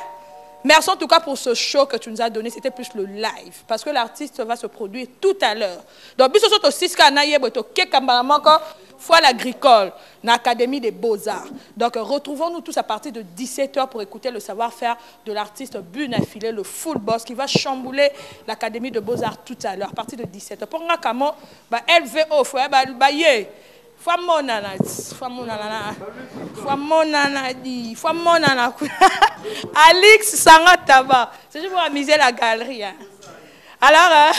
Merci en tout cas pour ce show que tu nous as donné. C'était plus le live. Parce que l'artiste va se produire tout à l'heure. Donc, bis au 6 kanaye boto kekambalamoko foire agricole dans l'Académie des Beaux-Arts. Donc, retrouvons-nous tous à partir de 17h pour écouter le savoir-faire de l'artiste Bune Affilé, le full boss, qui va chambouler l'Académie des Beaux-Arts tout à l'heure, à partir de 17h. Pour nga kamo, LVO, faut baye. Alix Sangataba. C'est juste pour amuser la galerie. Hein. Alors,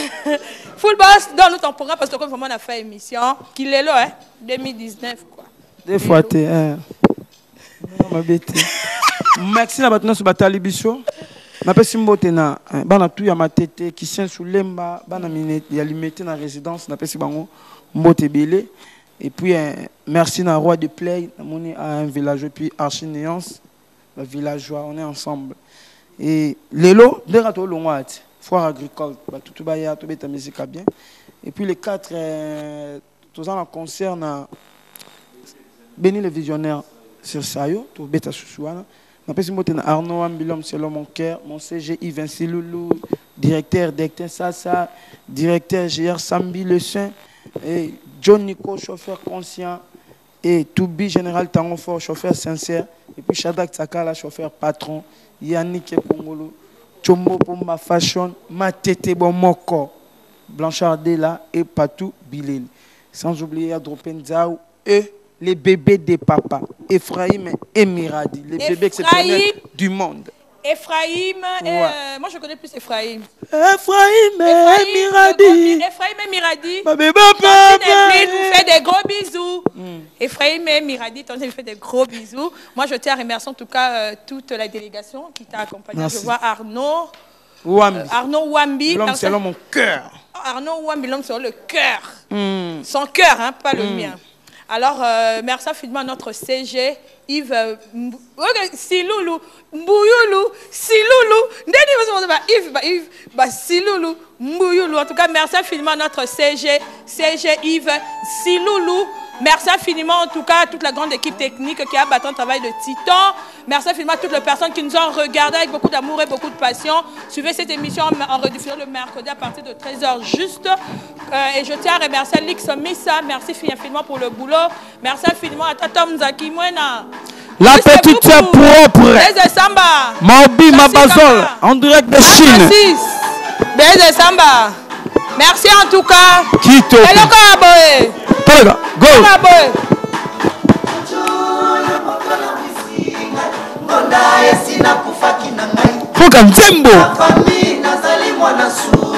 Full Boss, donne-nous ton programme parce que comme on a fait émission, qu'il est là, hein, 2019 quoi. Des fois, t'es merci la bataille sur Batali Bisso. Ma personne mbotena, bana tout ya matete qui tient sous lemba, bana minute ya limité na résidence na pesi bango mbote belé. Et puis, merci à Roi de Play, à un villageois, puis Archinéance, le villageois, on est ensemble. Et l'élo, dès que tu as foire agricole, tout va y avoir, tout va musique bien. Et puis les 4, tous en concert, Béni le visionnaire sur Sayo, tout bêta Chouchouana. Je suis Arnaud Ambilom, c'est mon cœur, mon CGI Vinci Loulou, directeur Sassa, directeur GR Sambi Le Saint, et John Nico, chauffeur conscient, et Toubi, général Tangofor, chauffeur sincère, et puis Shadak Tsakala, chauffeur patron, Yannick Kongolo, Chombo Pomba Fashion, Matete Bomoko, Blanchard Dela et Patou Bilel. Sans oublier Adropen Zaou et les bébés des papas, Ephraim et Miradi, les bébés exceptionnels du monde. Ephraim, moi je connais plus Ephraim. Ephraim et Miradi. Ephraim et Miradi. Ma bébé vous fait des gros bisous. Ephraim et Miradi, tu fait des gros bisous. Moi je tiens à remercier en tout cas toute la délégation qui t'a accompagné. Merci. Je vois Arnaud Wambi. Arnaud Wambi. L'homme c'est l'homme au cœur. Arnaud Wambi, l'homme c'est le cœur. Son cœur, hein, pas le mien. Alors, merci infiniment à notre CG, Yves Siloulou, Mbouyoulou, Siloulou, Yves Siloulou, Mbouyoulou. En tout cas, merci infiniment à notre CG Yves Siloulou. Merci infiniment, en tout cas, à toute la grande équipe technique qui a battu un travail de titan. Merci infiniment à toutes les personnes qui nous ont regardé avec beaucoup d'amour et beaucoup de passion. Suivez cette émission en rediffusion le mercredi à partir de 13h juste. Et je tiens à remercier Lix Missa. Merci infiniment pour le boulot. Merci infiniment à Tatom Zaki Mwena. La petite propre. Samba. Maobi Mabazol, en direct de Chine. Samba. Merci en tout cas. Kito. Go. Foka Nzembo.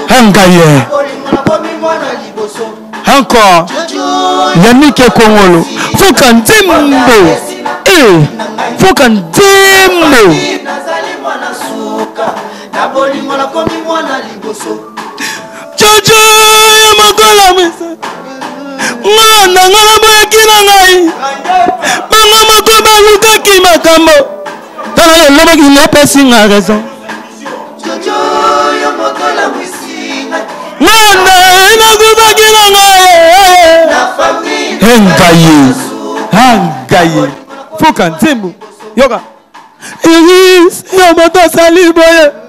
Hangaye. Encore. Yannick Kongolo. Foka Nzembo. Foka Nzembo. Jojo Yamokola Mesa. Ngana boyakina ngai. Bango moko balukaki makambo. Tala le lobo ki nepesi nga raison. Jojo Yamokola Mesa. Ngana nakubaki na ngai. Na famille. Hangaye. Foka Nzembo. Yoka. Iris Yamoto Saliboye.